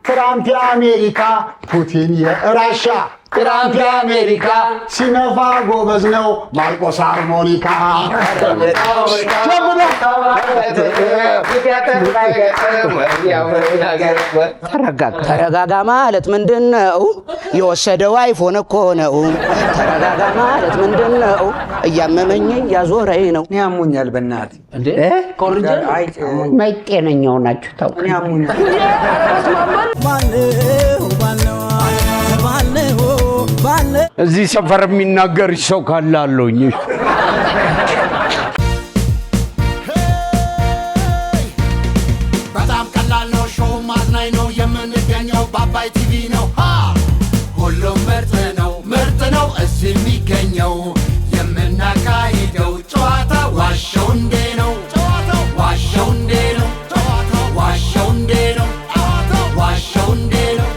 ትራምፕ የአሜሪካ ፑቲን የራሻ ትራምፕ የአሜሪካ ሲነፋ ጎበዝ ነው ማርቆስ ሃርሞኒካ ተረጋጋ ማለት ምንድነው? የወሰደው አይፎን እኮ ነው። ተረጋጋ ማለት ምንድነው? እያመመኝ ያዞረኝ ነው። እኔ አሞኛል በእናት እንዴ ኮርጀን ማይጤነኛው ናችሁ ታው እኔ አሞኛል እዚህ ሰፈር የሚናገር ሰው ካለ አለኝ በጣም ቀላል ነው ሾው ማዝናኝ ነው የምንገኘው በአባይ ቲቪ ነው ሁሉም ምርጥ ነው እዚህ የሚገኘው የምናካሂደው ጨዋታ ዋሸው እንዴ ነው ዋሸው እንዴ ነው ዋሸው እንዴ ነው ዋሸው እንዴ ነው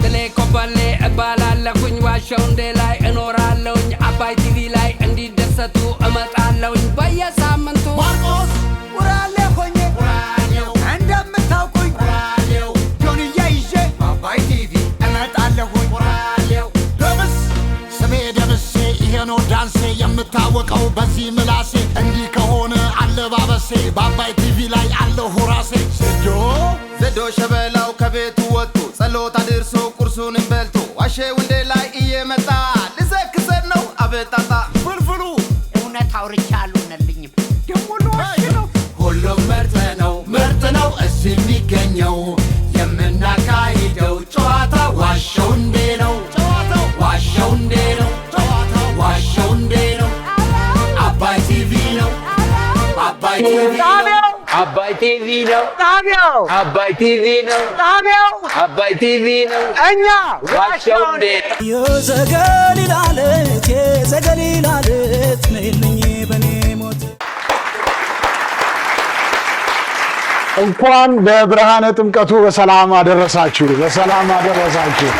ጥሌ ኮበሌ እባላለሁኝ ዋሸው እንዴ ላይ እኖራለሁኝ አባይ ቲቪ ላይ እንዲደሰቱ እመጣለሁኝ በየሳምንቱ ማርቆስ ውራሌ ሆኜ ውራሌው እንደምታውቁኝ ውራሌው ጆንያ ይዤ በአባይ ቲቪ እመጣለሁኝ ውራሌው ደምስ ስሜ ደምሴ ይሄ ነው ዳንሴ የምታወቀው በዚህ ምላሴ እንዲህ ከሆነ አለባበሴ በአባይ ቲቪ ላይ አለሁ ራሴ ዘዶ ሸበላው ከቤቱ ወጥቶ ጸሎት አድርሶ ቁርሱንም በልቶ ዋሸው እንዴ ላይ እየመጣ ልዘክሰት ነው አበጣጣ ፍልፍሉ እውነት አውርቻለሁ ነልኝም ደሞ ነው ሁሉም ምርጥ ነው እዚህ የሚገኘው የምናካሂደው ጨዋታ ዋሸው እንዴ ነው ዋሸው እንዴ ነው ዋሸው እንዴ ነው አባይ ቲቪ ነው አባይ ቲቪ ነው አባይ ቲቪ ነው ጣቢያው አባይ ቲቪ ነው ጣቢያው አባይ ቲቪ ነው እኛ ዋሸው እንዴ የዘገሊላለት ነይልኝ በኔ ሞት እንኳን ለብርሃነ ጥምቀቱ በሰላም አደረሳችሁ በሰላም አደረሳችሁ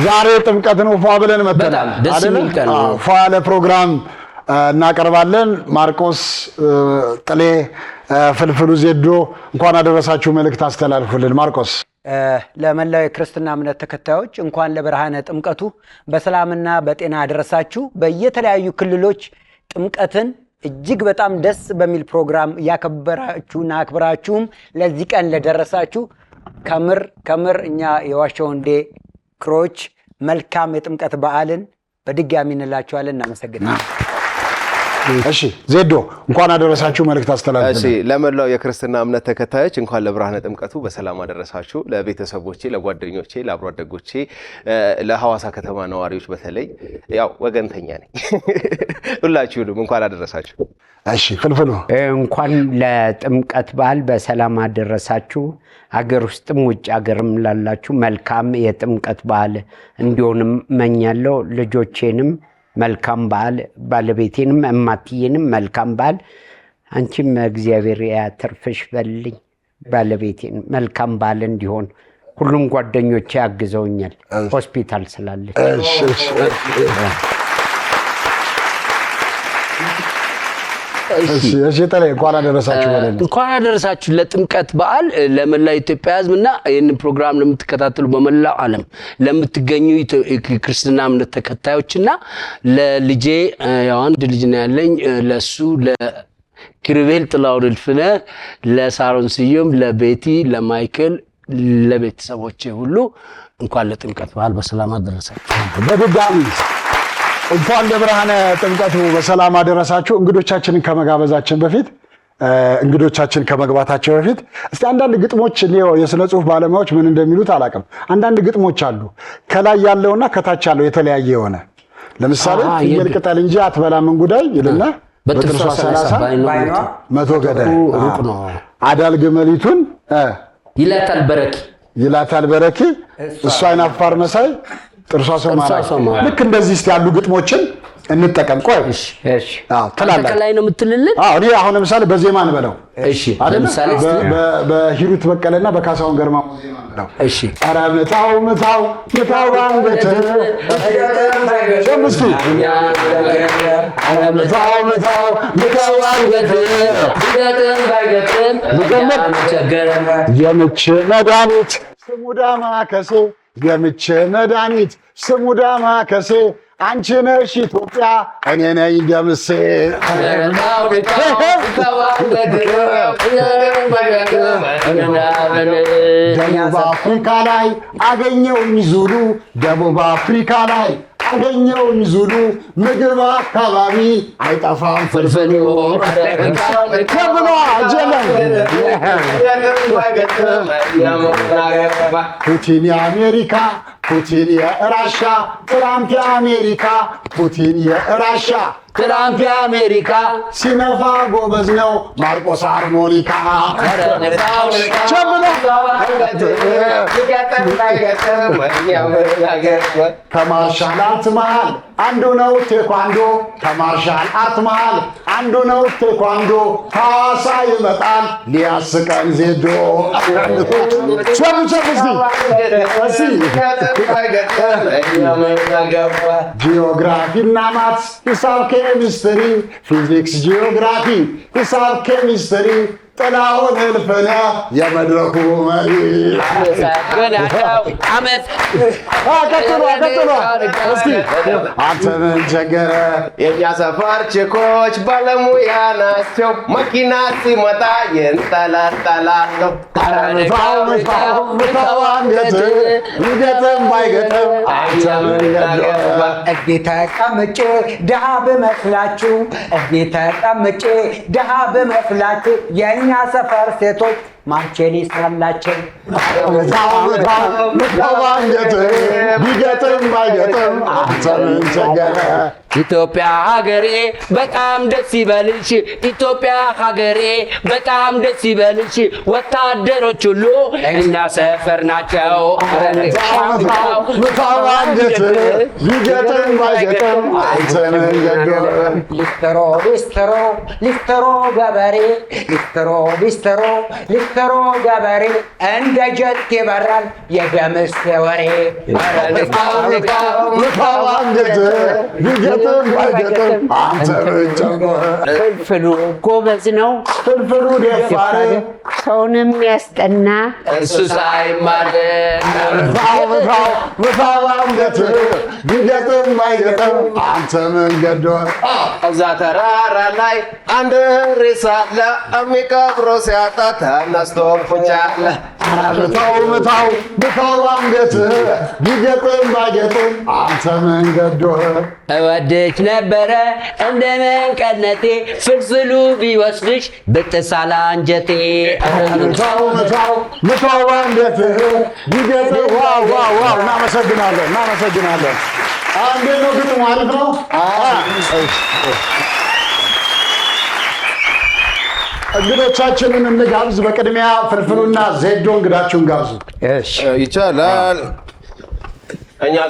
ዛሬ ጥምቀት ነው ፏ ብለን መተናል ደስ የሚል ቀን ነው ፏ ያለ ፕሮግራም እናቀርባለን ማርቆስ ጥሌ ፍልፍሉ ዜዶ እንኳን አደረሳችሁ መልእክት አስተላልፉልን ማርቆስ ለመላው የክርስትና እምነት ተከታዮች እንኳን ለብርሃነ ጥምቀቱ በሰላምና በጤና አደረሳችሁ በየተለያዩ ክልሎች ጥምቀትን እጅግ በጣም ደስ በሚል ፕሮግራም ያከበራችሁና አክብራችሁም ለዚህ ቀን ለደረሳችሁ ከምር እኛ የዋሸው እንዴ ክሮች መልካም የጥምቀት በዓልን በድጋሚ እንላችኋለን እናመሰግናለን እሺ ዜዶ እንኳን አደረሳችሁ መልእክት አስተላልፉልን እሺ ለመላው የክርስትና እምነት ተከታዮች እንኳን ለብርሃነ ጥምቀቱ በሰላም አደረሳችሁ ለቤተሰቦቼ ለጓደኞቼ ለአብሮ አደጎቼ ለሐዋሳ ከተማ ነዋሪዎች በተለይ ያው ወገንተኛ ነኝ ሁላችሁንም እንኳን አደረሳችሁ እሺ ፍልፍሉ እንኳን ለጥምቀት በዓል በሰላም አደረሳችሁ አገር ውስጥም ውጭ አገርም ላላችሁ መልካም የጥምቀት በዓል እንዲሆንም መኛለሁ ልጆቼንም መልካም በዓል ባለቤቴንም እማትዬንም መልካም በዓል አንቺም እግዚአብሔር ያተርፍሽ በልኝ ባለቤቴን መልካም በዓል እንዲሆን ሁሉም ጓደኞቼ ያግዘውኛል ሆስፒታል ስላለች እሺ ተለይ እንኳን አደረሳችሁ ማለት እንኳን አደረሳችሁ ለጥምቀት በዓል ለመላ ኢትዮጵያ ሕዝብና ይህን ፕሮግራም ለምትከታተሉ በመላው ዓለም ለምትገኙ ክርስትና እምነት ተከታዮችና ለልጄ ያው አንድ ልጅ ነው ያለኝ ለሱ ለክሪቤል ጥላው ልፍነ ለሳሮን ስዩም ለቤቲ ለማይክል ለቤተሰቦቼ ሁሉ እንኳን ለጥምቀት በዓል በሰላም አደረሳችሁ በድጋሚ እንኳን ለብርሃነ ጥምቀቱ በሰላም አደረሳችሁ እንግዶቻችንን ከመጋበዛችን በፊት እንግዶቻችን ከመግባታቸው በፊት እስቲ አንዳንድ ግጥሞች ነው የስነ ጽሁፍ ባለሙያዎች ምን እንደሚሉት አላቀም አንዳንድ ግጥሞች አሉ ከላይ ያለውና ከታች ያለው የተለያየ የሆነ ለምሳሌ ፍየል ቅጠል እንጂ አትበላም እንጉዳይ ይልና በጥርሷ 30 ባይኗ 100 ገዳይ ሩቅ ነው አዳል ግመሊቱን ይላታል በረኪ እሷ አይናፋር መሳይ ጥርሷ ሰው ጥርሷ ሰው ማራ። ልክ እንደዚህ እስቲ ያሉ ግጥሞችን እንጠቀም። ቆይ እሺ ትላለህ። ከላይ ነው የምትልልን? እኔ አሁን ለምሳሌ በዜማ እንበለው። እሺ ለምሳሌ በሂሩት በቀለና በካሳሁን ገርማ ዜማ እንበለው። እሺ ኧረ ምታው ምታው ምታው አንገት ጀምስቲ ኧረ ምታው ምታው ምታው አንገት የምች መድኃኒት ስሙ ዳማከሴ የምች መድኃኒት ስሙ ዳማከሴ አንቺ ነሽ ኢትዮጵያ እኔ ነኝ ደምሴ ደቡብ አፍሪካ ላይ አገኘውኝ ዙሉ ደቡብ አፍሪካ ላይ አገኘውኝ ዙሉ ምግብ አካባቢ አይጠፋም ፍልፍሉ ከብሎ አጀለም ፑቲን የአሜሪካ ፑቲን የራሻ ትራምፕ የአሜሪካ ፑቲን የራሻ ትራምፕ የአሜሪካ ሲነፋ ጎበዝ ነው ማርቆስ ሃርሞኒካ ቸብሎ ከማርሻል አርት መሃል አንዱ ነው ቴኳንዶ ከማርሻል አርት መሃል አንዱ ነው ቴኳንዶ ሐዋሳ ይመጣል ሊያስቀን ዜዶ ቸብ ቸብ እስቲ ጂኦግራፊና ማትስ ሂሳብ ኬሚስትሪ ፊዚክስ ጂኦግራፊ ሂሳብ ኬሚስትሪ ጥላሁን እልፍነ የመድረኩ መሪ ቀጥሎ እስኪ አንተ ምን ቸገረ የእኛ ሰፈር ችኮች ባለሙያ ናቸው። መኪና ሲመጣ ይንጠላጠላለሁ። ምታው አንገት ይገጥም ባይገጥም አንተ ምን ገደለ እዚህ ተቀምጬ ድሃ ብመስላችሁ እዚህ ተቀምጬ ድሃ ብመስላችሁ የእኛ ሰፈር ሴቶች ማርቼሊስ አላቸው። ምታው አንገት ቢገጥም ባይገጥም አንተ ምን ቸገረ ኢትዮጵያ ሀገሬ በጣም ደስ ይበልሽ፣ ኢትዮጵያ ሀገሬ በጣም ደስ ይበልሽ። ወታደሮች ሁሉ እኛ ሰፈር ናቸው። ምታው አንገት ቢገጥም ባይገጥም አንተ ምን ገደለ ሊስትሮ ሊስትሮ ሊስትሮ ገበሬ ሊስትሮ ሊስትሮ ሊስትሮ ገበሬ እንደ ጀት ይበራል የደምስ ወሬ ምታው አንገት ቢገጥም ባይገጥም አንተ ምን ቸገረ ፍልፍሉ ጎበዝ ነው ፍልፍሉ ደፋር ሰውንም ያስጠና እሱ ሳይማር ምታው አንገት ቢገጥም ባይገጥም አንተ ምን ገደለ እዛ ተራራ ላይ አንድ ሬሳ አለ የሚቀብረው ሲያጣ ተነስቶ ቁጭ አለ። ምታው አንገት ቢገጥም ባይገጥም አንተ ምን ገደለ እወድሽ ነበረ እንደ መንቀነቴ ፍልፍሉ ቢወስድሽ ብጥሳላ አንጀቴ ምታው አንገት ቢገጥም ዋው እናመሰግናለን እንዴት ነው ግጥሙ አሪፍ ነው እንግዶቻችንን እንጋብዝ በቅድሚያ ፍልፍሉና ዜዶ እንግዳችሁን ጋብዙ ይቻላል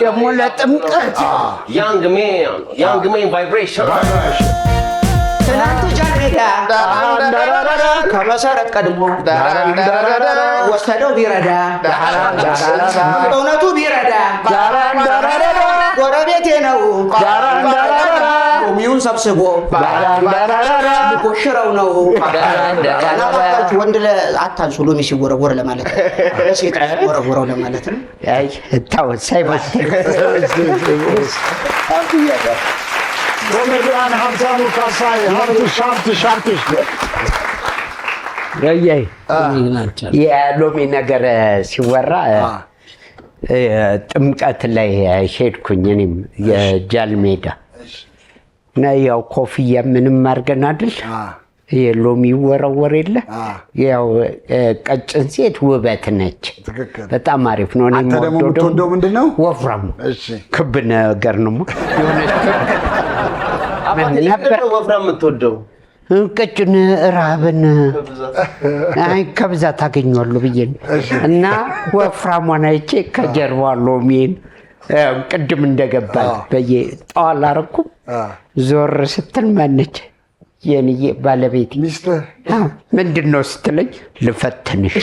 ደግሞ ለጥምቀት ያንግ ሜን ቫይብሬሽን ትናንት ጃንሜዳ ከመሰረት ቀድሞ ወሰደው ቢረዳ እውነቱ ቢረዳ ጎረቤቴ ነው ሮሚውን ሰብስቦ ሊቆሽረው ነው። ወንድ አታንሱ ሎሚ ሲወረወር ለማለት ሴት ሲወረወረው ለማለት ነው። ታወሳይ ኮሜዲያን ሀብታሙ ካሳይ ሀብትሽ የሎሚ ነገር ሲወራ ጥምቀት ላይ ሄድኩኝ እኔም የጃል ሜዳ እና ያው ኮፍያ ምንም አድርገን አይደል የሎሚ ወረወር የለ ያው ቀጭን ሴት ውበት ነች። በጣም አሪፍ ነው። አንተ ደግሞ የምትወደው ምንድን ነው? ወፍራም ክብ ነገር ነው። ወፍራም የምትወደው ቀጭን ራብን አይ ከብዛት አገኘዋለሁ ብዬ እና ወፍራሟን አይቼ ከጀርባ ሎሚን ቅድም እንደገባል በየጠዋል አረኩም ዞር ስትል ማነች የኔ ባለቤት ሚስትህ ምንድን ነው ስትለኝ ልፈትንሽ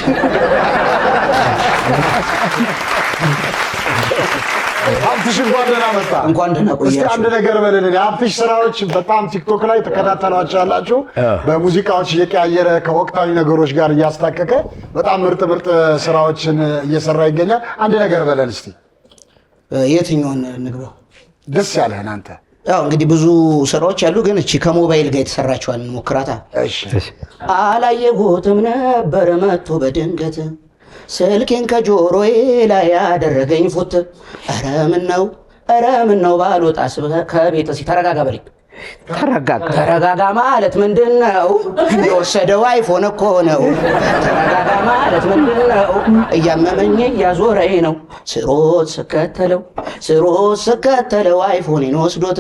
ሀብትሽ እንኳን ደህና መጣ። እንኳን ደህና ቆያችሁ። እስኪ አንድ ነገር በለን። የሀብትሽ ስራዎች በጣም ቲክቶክ ላይ ተከታተሏቸው ያላችሁ በሙዚቃዎች እየቀያየረ ከወቅታዊ ነገሮች ጋር እያስታከከ በጣም ምርጥ ስራዎችን እየሰራ ይገኛል። አንድ ነገር በለን እስቲ። የትኛውን ንግባው? ደስ ያለህን አንተ። ያው እንግዲህ ብዙ ስራዎች ያሉ ግን እቺ ከሞባይል ጋር የተሰራችዋል ሞክራታ። እሺ። አላየሁትም ነበር መጥቶ በድንገት ስልኬን ከጆሮዬ ላይ ያደረገኝ ፉት። ኧረ ምን ነው ባልወጣስ ከቤት እስኪ ተረጋጋ በለኝ። ተረጋጋ ማለት ምንድን ነው? የወሰደው አይፎን እኮ ነው። ተረጋጋ ማለት ምንድን ነው? እያመመኝ እያዞረኝ ነው። ስሮት ስከተለው አይፎኔን ወስዶት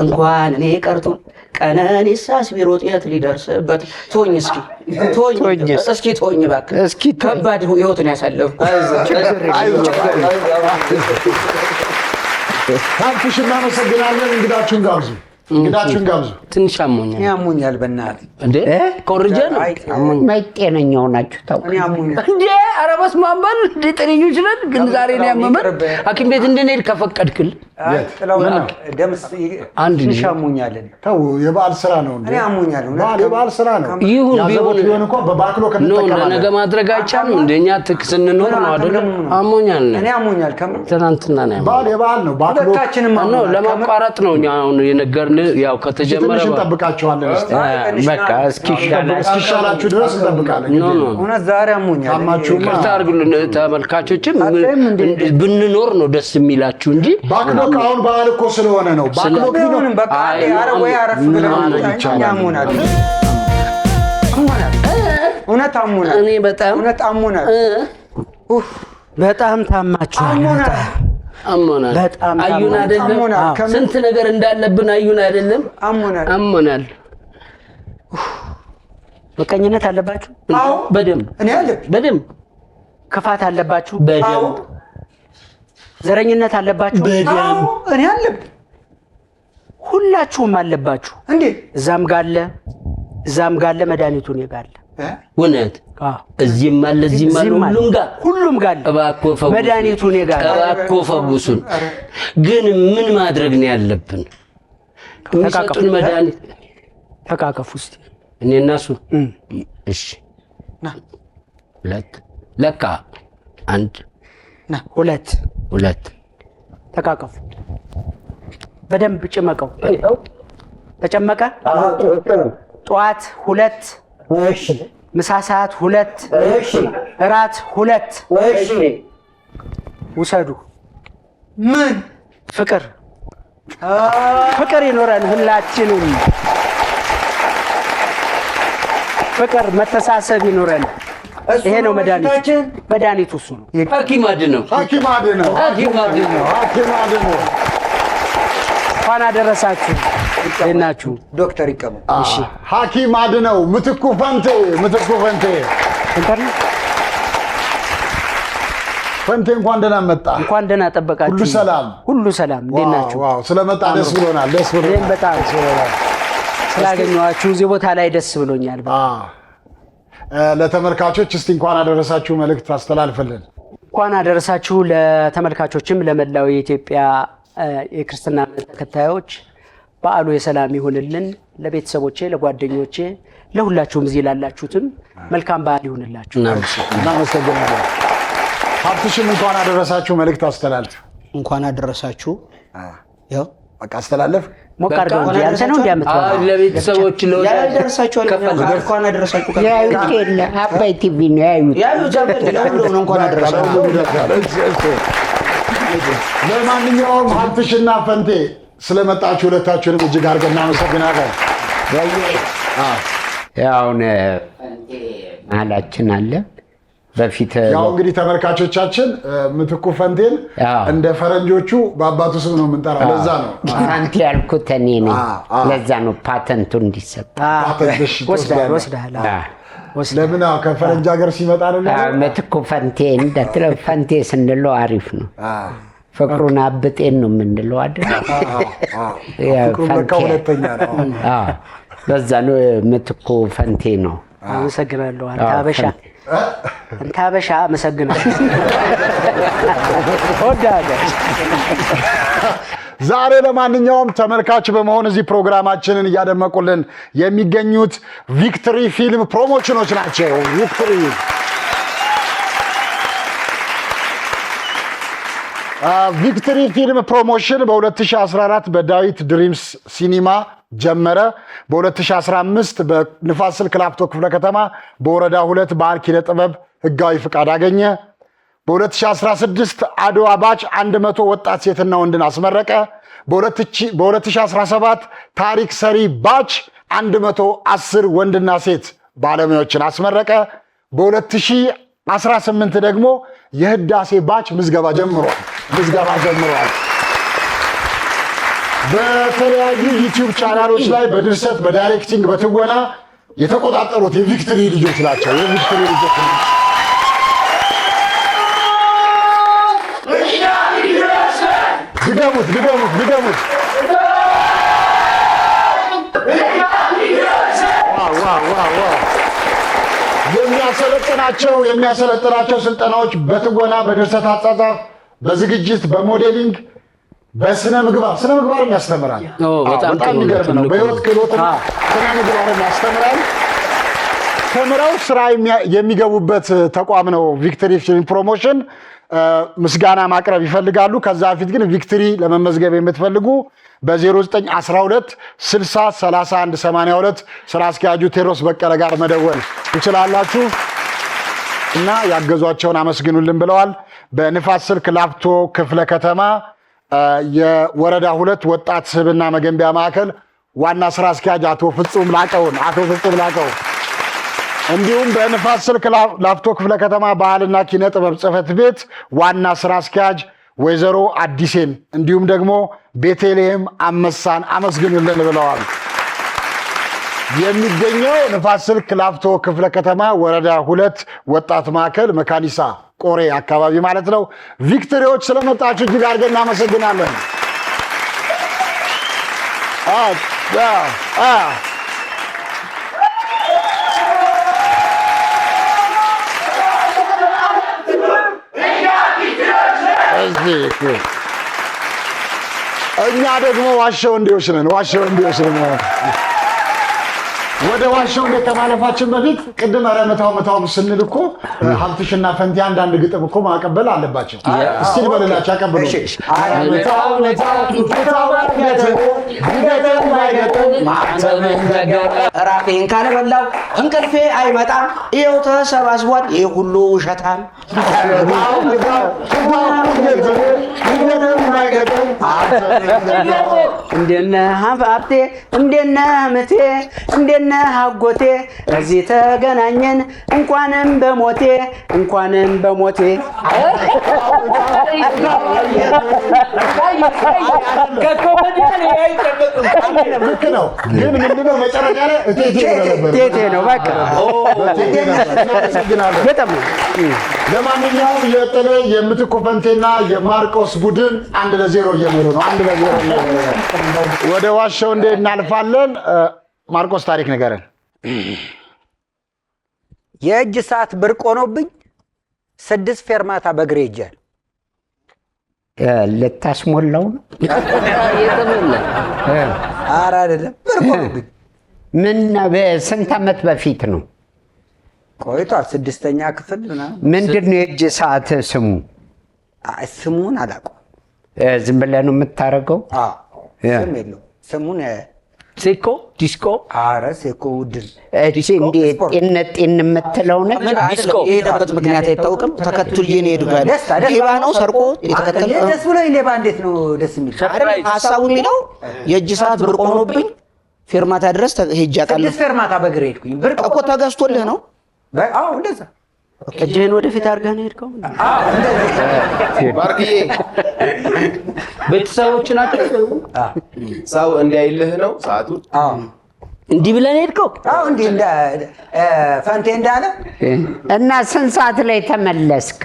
እንኳን እኔ ቀርቶ ቀነኒሳስ ቢሮጥ የት ሊደርስበት። ቶኝ እስኪ ቶኝ እባክህ። ከባድ ህይወትን ያሳለፍኩ። ሀብትሽ እናመሰግናለን። እንግዳችሁን ጋብዙ። ትንሽ አሞኛል። ያሙኛል በእናትህ እንዴ ኮርጀ ነው ጤነኛው ናችሁ ታውቁ እንዴ? ኧረ በስመ አብ በል እንዴ ጤነኞች ይችላል። ግን ዛሬ ነው ያመመን። ሐኪም ቤት እንድንሄድ ከፈቀድክል ትንሽ ያሙኛል። ተው የበዓል ስራ ነው እንዴ? የበዓል ስራ ነው። ይሁን ቢሆን እንኳን በባክሎ ነገ ማድረግ አይቻልም። እንደኛ ትክ ስንኖር ነው አይደል? አሞኛል። እኔ አሞኛል። ትናንትና ነው የበዓል ነው። ባክሎ ነው ለማቋረጥ ነው አሁን የነገርን። ያው ከተጀመረ እንጠብቃቸዋለን። በቃ እስኪሻላችሁ ድረስ እንጠብቃለን። እውነት ዛሬ አሞኛል። ይቅርታ አድርጉልን ተመልካቾችም። ብንኖር ነው ደስ የሚላችሁ እንጂ ባክሎክ አሁን በዓል እኮ ስለሆነ ነው። ባክሎክ ቢሆን በቃ ወይ አረፍ ብለን ያሙናል። እውነት አሞናል። እኔ በጣም እውነት አሞናል። በጣም ታማችኋል። አሞናል። በጣም አዩን አይደለም ስንት ነገር እንዳለብን አዩን አይደለም አሞናል። መቀኝነት አለባችሁ? አዎ በደንብ እኔ አለ በደንብ ክፋት አለባችሁ? በደንብ ዘረኝነት አለባችሁ? በደንብ እኔ አለብ ሁላችሁም አለባችሁ። እንዴ እዛም ጋር መድኃኒቱ እኔ ጋር አለ። እውነት እዚህም አለ እዚህም አለ ሁሉም ጋር እባክዎ ፈውሱን። መድኃኒቱ እኔ ጋር እባክዎ ፈውሱን። ግን ምን ማድረግ ነው ያለብን? የሚሰጡን መድኃኒት ተቃቀፉ እስቲ እኔ እና እሱ። እሺ ለካ አንድ ሁለት ተቃቀፉ። በደንብ ጭመቀው። ተጨመቀ። ጠዋት 2 ምሳ ሰዓት 2 እራት 2 ውሰዱ። ምን ፍቅር ይኖረን ሁላችንም። ፍቅር መተሳሰብ ይኖረን። ይሄ ነው መድኃኒቱ እሱ ነው። ሐኪም አድነው። እንኳን አደረሳችሁ። እናችሁ ዶክተር ይቀሙ። እሺ ሐኪም አድነው ምትኩ ፈንቴ እንኳን ደህና መጣ። እንኳን ደህና ጠበቃችሁ። ሁሉ ሰላም። እንዴት ናችሁ? ዋው ስለመጣ ደስ ብሎናል። በጣም ስላገኘኋችሁ እዚህ ቦታ ላይ ደስ ብሎኛል። ለተመልካቾች እስቲ እንኳን አደረሳችሁ መልእክት አስተላልፈልን። እንኳን አደረሳችሁ ለተመልካቾችም ለመላው የኢትዮጵያ የክርስትና እምነት ተከታዮች በዓሉ የሰላም ይሁንልን። ለቤተሰቦቼ፣ ለጓደኞቼ፣ ለሁላችሁም እዚህ ላላችሁትም መልካም በዓል ይሁንላችሁ። እናመሰግናለን። ሀብትሽም እንኳን አደረሳችሁ መልእክት አስተላልፍ። እንኳን አደረሳችሁ። ያው በቃ አስተላለፍ። ሞቃርዶ እንጂ አንተ ነው እንዲያመጣው ለቤተሰቦች ያደረሳችሁ እንኳን አደረሳችሁ። ያዩት የለ አባይ ቲቪ ነው ያዩት። እንኳን አደረሳችሁ። ለማንኛውም ሀብትሽና ፈንቴ ስለመጣችሁ ሁለታችሁንም እጅግ አድርገን እናመሰግናለን። ያውን ፈንቴ መሀላችን አለ። በፊት ያው እንግዲህ ተመልካቾቻችን ምትኩ ፈንቴን እንደ ፈረንጆቹ በአባቱ ስም ነው የምንጠራው። ለዛ ነው ፈንቴ ያልኩት እኔ ነኝ። ለዛ ነው ፓተንቱ እንዲሰጥ ወስደሃል። ለምን ከፈረንጅ ሀገር ሲመጣ አይደለም ምትኩ ፈንቴ እንደትለው ፈንቴ ስንለው አሪፍ ነው። ፍቅሩን አብጤን ነው የምንለው አይደል? ፍቅሩን በቃ ሁለተኛ ነው። በዛ ነው ምትኩ ፈንቴ ነው። አመሰግናለሁ። አንተ አበሻ አመሰግናለሁ። ዛሬ ለማንኛውም ተመልካች በመሆን እዚህ ፕሮግራማችንን እያደመቁልን የሚገኙት ቪክትሪ ፊልም ፕሮሞሽኖች ናቸው። ቪክትሪ ፊልም ፕሮሞሽን በ2014 በዳዊት ድሪምስ ሲኒማ ጀመረ። በ2015 በንፋስ ስልክ ላፍቶ ክፍለ ከተማ በወረዳ 2 ባህል ኪነ ጥበብ ህጋዊ ፍቃድ አገኘ። በ2016 አድዋ ባች 100 ወጣት ሴትና ወንድን አስመረቀ። በ2017 ታሪክ ሰሪ ባች 110 ወንድና ሴት ባለሙያዎችን አስመረቀ። በ2018 ደግሞ የህዳሴ ባች ምዝገባ ጀምሯል። በተለያዩ ዩቲዩብ ቻናሎች ላይ በድርሰት በዳይሬክቲንግ በትወና የተቆጣጠሩት የቪክትሪ ልጆች ናቸው። ድገሙት። የሚያሰለጥናቸው ስልጠናዎች በትወና በድርሰት አጻጻፍ፣ በዝግጅት፣ በሞዴሊንግ፣ በስነ ምግባር ያስተምራል። በጣም የሚገርም ነው። በህይወት ክህሎት ስነ ምግባር ያስተምራል። ተምረው ስራ የሚገቡበት ተቋም ነው ቪክትሪ ፊልም ፕሮሞሽን። ምስጋና ማቅረብ ይፈልጋሉ። ከዛ በፊት ግን ቪክትሪ ለመመዝገብ የምትፈልጉ በ0912 60 31 82 ስራ አስኪያጁ ቴዎድሮስ በቀለ ጋር መደወል ትችላላችሁ እና ያገዟቸውን አመስግኑልን ብለዋል። በንፋስ ስልክ ላፍቶ ክፍለ ከተማ የወረዳ 2 ወጣት ስብዕና መገንቢያ ማዕከል ዋና ስራ አስኪያጅ አቶ ፍጹም ላቀው እንዲሁም በንፋስ ስልክ ላፍቶ ክፍለ ከተማ ባህልና ኪነ ጥበብ ጽሕፈት ቤት ዋና ስራ አስኪያጅ ወይዘሮ አዲሴን እንዲሁም ደግሞ ቤተልሔም አመሳን አመስግኑልን ብለዋል። የሚገኘው ንፋስ ስልክ ላፍቶ ክፍለ ከተማ ወረዳ 2 ወጣት ማዕከል መካኒሳ ቆሬ አካባቢ ማለት ነው። ቪክትሪዎች ስለመጣችሁ እጅግ አድርገን እናመሰግናለን። እኛ ደግሞ ዋሸው እንዲዎች ነን። ወደ ዋሸው እንደ ከማለፋችን በፊት ቅድም ኧረ መታው ስንል እኮ ሀብትሽና ፈንቲ አንዳንድ ግጥም እኮ ማቀበል አለባቸው። እስቲ ልበልላቸው ያቀብሉ። ራቴን ካልበላው እንቅልፌ አይመጣም። ይኸው ተሰባስቧል ይህ ሁሉ ውሸታም። እንደነ ሀብቴ እንደነ ምቴ እንደነ አጎቴ እዚህ ተገናኘን እንኳንም በሞቴ ልክ ነው። ግን ምንድነው መጨረሻ ላይ እቴቴ ነው በቃ። ለማንኛውም የጥሌ የምትኩ ፈንቴና የማርቆስ ቡድን 1-0 እየመሩ ነው። 1-0 ወደ ዋሻው እንደ እናልፋለን። ማርቆስ ታሪክ ንገረን። የእጅ ሰዓት ብርቅ ሆኖብኝ 6 ፌርማታ በእግሬ ሄጃለሁ። ልታስሞላው ነው? ኧረ አይደለም፣ ብርቅ ሆኖብኝ። ስንት ዓመት በፊት ነው? ቆይቷል። 6ኛ ክፍል ምናምን። ምንድን ነው የእጅ ሰዓት ስሙ? ስሙን አላውቀውም። ዝም ብለህ ነው የምታደርገው? ስም የለውም። ስሙን ሴኮ ዲስኮ። ኧረ ሴኮ ውድን እቺ እንዴ ጤን የምትለው ነገር የሄደበት ምክንያት አይታወቅም። ተከትዬ ነው የሄድኩት። ሌባ ነው ሰርቆ የተከተለ። ደስ ብሎኝ ሌባ እንዴት ነው ደስ የሚል? ሀሳቡ የሚለው የእጅ ሰዓት ብርቅ ሆኖብኝ ፌርማታ ድረስ ሄጄ አውቃለሁ። 6 ፌርማታ በእግሬ ሄድኩኝ። ብርቅ እኮ ተገዝቶልህ ነው? አዎ እንደዛ። እጅህን ወደፊት አድርገህ ነው የሄድከው? ባርክዬ ቤተሰቦች ናቸው። ሰው እንዲያይልህ ነው ሰዓቱን። እንዲህ ብለን ሄድከው? አዎ እንዲህ እንደ ፈንቴ እንዳለ። እና ስንት ሰዓት ላይ ተመለስክ?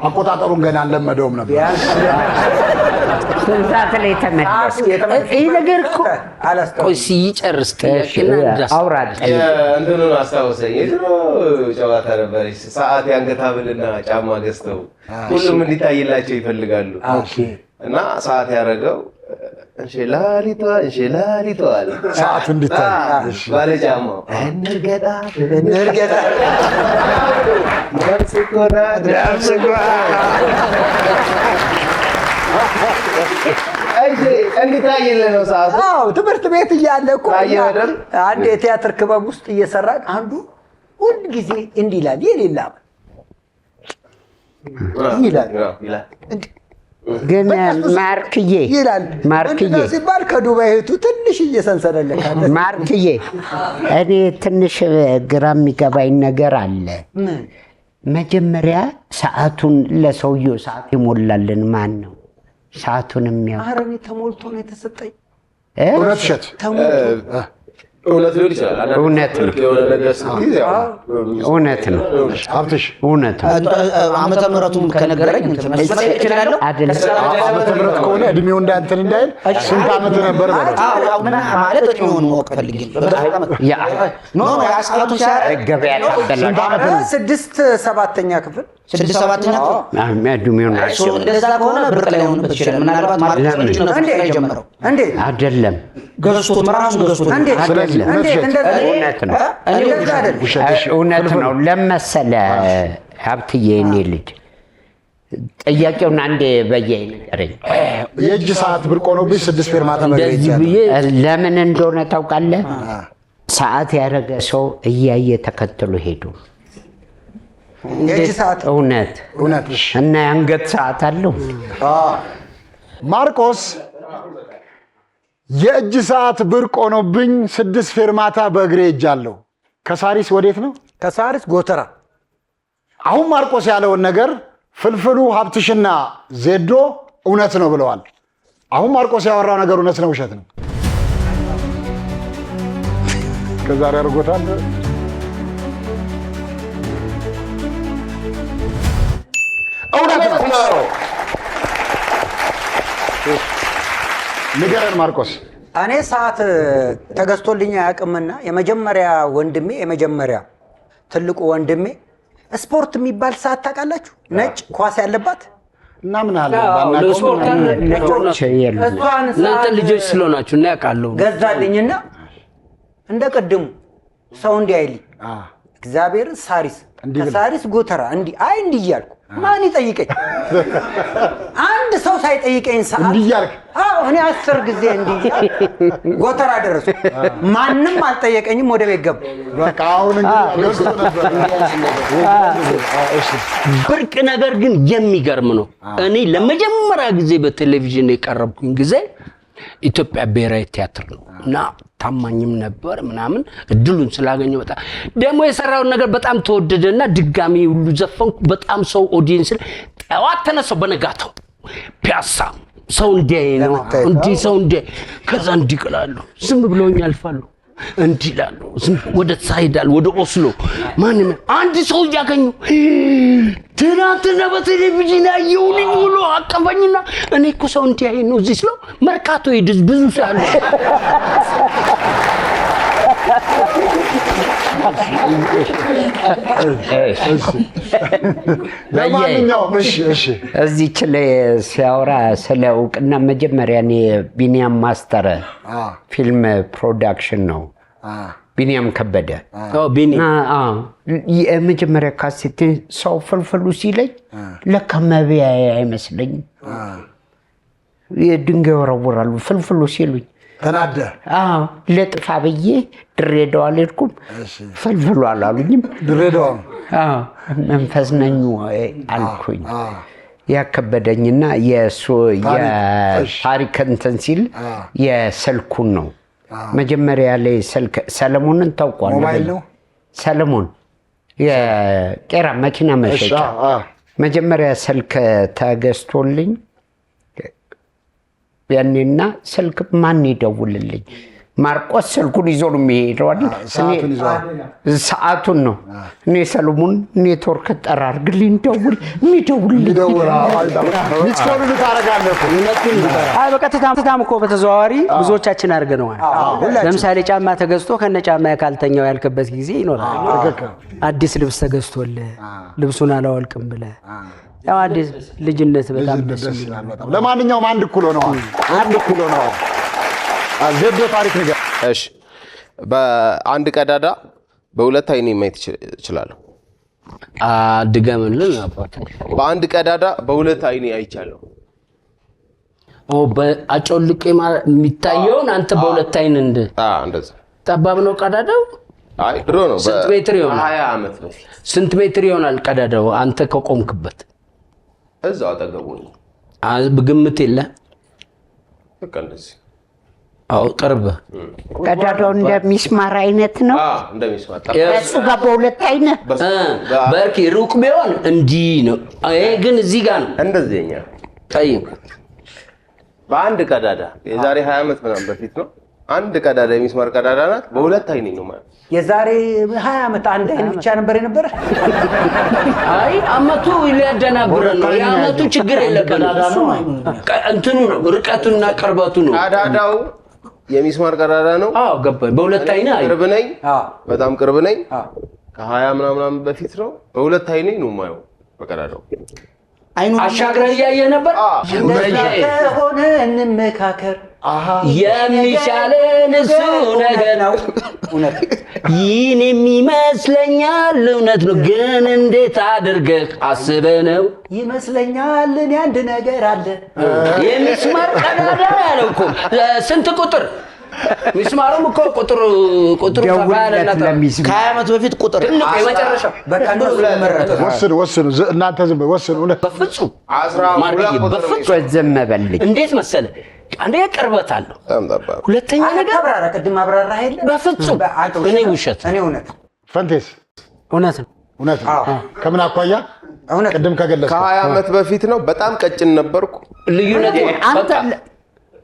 አቆጣጠሩን ገና አልለመደውም ነበር። ስንት ሰዓት ላይ ተመለስ? ይህ ነገር እኮ ቆይ ሲጨርስ ጥያቄና አውራ እንትኑን አስታውሰኝ። የድሮ ጨዋታ ነበረች። ሰዓት የአንገት ሐብልና ጫማ ገዝተው ሁሉም እንዲታይላቸው ይፈልጋሉ እና ሰዓት ያደረገው እንሽላሊቷ አለ ሰዓቱ እንዲታይ ባለ ጫማው እንርገጣ እንዲታይልህ ነው ሰዓቱ። ትምህርት ቤት እያለ እኮ አንድ የቲያትር ክበብ ውስጥ እየሰራን አንዱ ሁል ጊዜ እንዲህ ይላል የሌላ ይላል ግን ማርክዬ ሲባል ከዱባይ እህቱ ትንሽ እየሰንሰለለካለ ማርክዬ፣ እኔ ትንሽ ግራ የሚገባኝ ነገር አለ። መጀመሪያ ሰዓቱን ለሰውየው ሰዓት ይሞላልን ማን ነው? ሰዓቱን የሚያውቅ? ኧረ እኔ ተሞልቶ ነው የተሰጠኝ። እውነት እሸት እውነት ሊሆን ይችላል። እውነት ነው። እውነት ነው። ሀብትሽ እውነት ነው። ዓመተ ምሕረቱን ከነገረኝ እችላለሁ። ዓመተ ምሕረት ከሆነ እድሜው እንዳንተን እንዳይል ስንት ዓመት ነበር ማለት እድሜውን ማወቅ ፈልጌ ሰዓቱን ገበያ ስንት ዓመት ነው? 6-7ኛ ክፍል 6-7ኛ እድሜውን እንደዛ ከሆነ ብርቅ ላይ ሆንበት ይችላል። ምናልባት ማርቆስ ነው የጀመረው አይደለም ገዝቶት ራሱ ገዝቶት እውነት ነው። ለመሰለ ሀብትዬ እኔ ልጅ ጥያቄውን አንዴ በየአይ ንገረኝ። የእጅ ሰዓት ብርቅ ሆኖብኝ 6 ፌርማታ ለምን እንደሆነ ታውቃለህ? ሰዓት ያደረገ ሰው እያየ ተከትሎ ሄዱ። የእጅ ሰዓት እውነት እና የአንገት ሰዓት አለው። ማርቆስ የእጅ ሰዓት ብርቅ ሆኖብኝ 6 ፌርማታ በእግሬ ሄጃለሁ። ከሳሪስ ወዴት ነው? ከሳሪስ ጎተራ። አሁን ማርቆስ ያለውን ነገር ፍልፍሉ ሀብትሽና ዜዶ እውነት ነው ብለዋል። አሁን ማርቆስ ያወራው ነገር እውነት ነው ውሸት ነው? ከዛሬ አድርጎታል። እውነት ነው። ንገረን ማርቆስ። እኔ ሰዓት ተገዝቶልኝ አያውቅምና የመጀመሪያ ትልቁ ወንድሜ ስፖርት የሚባል ሰዓት ታውቃላችሁ? ነጭ ኳስ ያለባት እና ምን አለ እናንተ ልጆች ስለሆናችሁ እና ያውቃለሁ ገዛልኝና እንደ ቅድሙ ሰው እንዲህ አይልኝ እግዚአብሔርን ሳሪስ ከሳሪስ ጎተራ እንዲህ እያልኩ ማን ይጠይቀኝ? አንድ ሰው ሳይጠይቀኝ ሰዓት እንዲህ እያልክ? እኔ 10 ጊዜ እንዲህ ጎተራ ደረሱ። ማንም አልጠየቀኝም። ወደ ቤት ገባ። በቃ አሁን ገዝቶ ነበር። ብርቅ ነገር ግን የሚገርም ነው። እኔ ለመጀመሪያ ጊዜ በቴሌቪዥን የቀረብኩኝ ጊዜ ኢትዮጵያ ብሔራዊ ቲያትር ነው እና ታማኝም ነበር ምናምን እድሉን ስላገኘው በጣም ደግሞ የሰራውን ነገር በጣም ተወደደና ድጋሚ ሁሉ ዘፈንኩ። በጣም ሰው ኦዲየንስ ጠዋት ተነሳው በነጋታው ፒያሳ ሰው እንዲያይ ነው እንዲህ ሰው እንዲያይ ከዛ እንዲቀላሉ ዝም ብለውኝ ያልፋሉ እንዲላሉ ዝም ወደ ሳይዳል ወደ ኦስሎ ማንም አንድ ሰው ያገኙ ትናንትና በቴሌቪዥን ያየውልኝ ብሎ አቀፈኝና እኔ እኮ ሰው እንዲያይ ነው እዚህ ስለው መርካቶ ሄድስ ብዙ ሰው አለ። ለማንኛውም እሺ እዚች ላይ ሲያወራ ስለ እውቅና መጀመሪያ እኔ ቢኒያም ማስተር ፊልም ፕሮዳክሽን ነው ቢኒያም ከበደ የመጀመሪያ ካሴት ሰው ፍልፍሉ ሲለኝ ለካ መብያ አይመስለኝም። የድንጋይ ወረወራሉ ፍልፍሉ ሲሉኝ ተናደ ለጥፋ ብዬ ድሬዳዋ አልሄድኩም። ፍልፍሉ አላሉኝም። ድሬዳዋ መንፈስ ነኝ አልኩኝ። ያከበደኝና የሱ የታሪክ እንትን ሲል የስልኩን ነው መጀመሪያ ላይ ስልክ ሰለሞንን ታውቋል? ሞባይል ነው ሰለሞን የቄራ መኪና መሸጫ መጀመሪያ ስልክ ተገዝቶልኝ ያኔና ስልክ ማን ይደውልልኝ ማርቆስ ስልኩን ይዞ ነው የሚሄደው አይደል? ሰዓቱን ነው። እኔ ሰሎሞን ኔትወርክ ጠራርግልኝ ደውል ሚስኮሉን ታረጋለህ አይ በቀጥታም እኮ በተዘዋዋሪ ብዙዎቻችን አድርገነዋል። ለምሳሌ ጫማ ተገዝቶ ከነ ጫማ ካልተኛው ያልከበት ጊዜ ይኖራል። አዲስ ልብስ ተገዝቶልህ ልብሱን አላወልቅም ብለህ ያው አዲስ ልጅነት በጣም ደስ ይላል። ለማንኛውም አንድ እኩል ሆነዋል። ዜዶ ታሪክ ነገር እሺ፣ በአንድ ቀዳዳ በሁለት አይኔ ማየት እችላለሁ። ድገምልን አባቴ። በአንድ ቀዳዳ በሁለት አይኔ አይቻለሁ። በአጮልቄ የሚታየውን አንተ በሁለት አይን እንደዛ። ጠባብ ነው ቀዳዳው? አይ ድሮ ነው። ስንት ሜትር ይሆናል? 20 ዓመት በፊት። ስንት ሜትር ይሆናል ቀዳዳው አንተ ከቆምክበት? እዛው አጠገቡ ነው። ግምት የለ? በቃ እንደዚህ። አዎ ቅርብ። ቀዳዳው እንደሚስማር አይነት ነው። እንደሚስማር እሱ ጋር በሁለት አይነት በርኪ ሩቅ ቢሆን እንዲህ ነው። ይሄ ግን እዚህ ጋር ነው። እንደዚህኛ ጠይቅ። በአንድ ቀዳዳ የዛሬ 20 ዓመት ምናምን በፊት ነው። አንድ ቀዳዳ የሚስማር ቀዳዳ ናት። በሁለት አይኔ ነው ማለት። የዛሬ 20 ዓመት አንድ አይን ብቻ ነበር የነበረ። አይ አመቱ ሊያደናግረን ነው። የአመቱ ችግር የለበትም። እንትኑ ነው ርቀቱና ቅርበቱ ነው። ቀዳዳው የሚስማር ቀዳዳ ነው። አዎ ገባኝ። በሁለት አይኔ ቅርብ ነኝ። በጣም ቅርብ ነኝ። ከ20 ምናምን በፊት ነው። በሁለት አይኔ ነው የማየው በቀዳዳው። አይኑ አሻግረህ እያየህ ነበር። ሆነ እንመካከር የሚሻለን እሱ ነገር ነው። ይህን የሚመስለኛል እውነት ነው፣ ግን እንዴት አድርገህ አስበህ ነው? ይመስለኛል እኔ አንድ ነገር አለ። የሚስማር ቀዳዳ ያለው እኮ ስንት ቁጥር? ሚስማሩም እኮ ቁጥሩ ደውለት ለሚስማር ከ20 ዓመት በፊት ቁጥር ትልቅ የመጨረሻው በቃ ነው መረጠ። ወስኑ እናንተ ዝም ወስኑ። በፍጹም 12 በፍጹም ዝም በልኝ። እንዴት መሰለህ? አንደኛ ቅርበት አለው። ሁለተኛ ነገር አብራራ ቅድም አብራራ አይደል? በፍጹም እኔ ውሸት እኔ እውነት። ፈንቴስ እውነት ነው። ከምን አኳያ? ቅድም ከገለጽኩ ከ20 ዓመት በፊት ነው። በጣም ቀጭን ነበርኩ። ልዩነቴ አንተ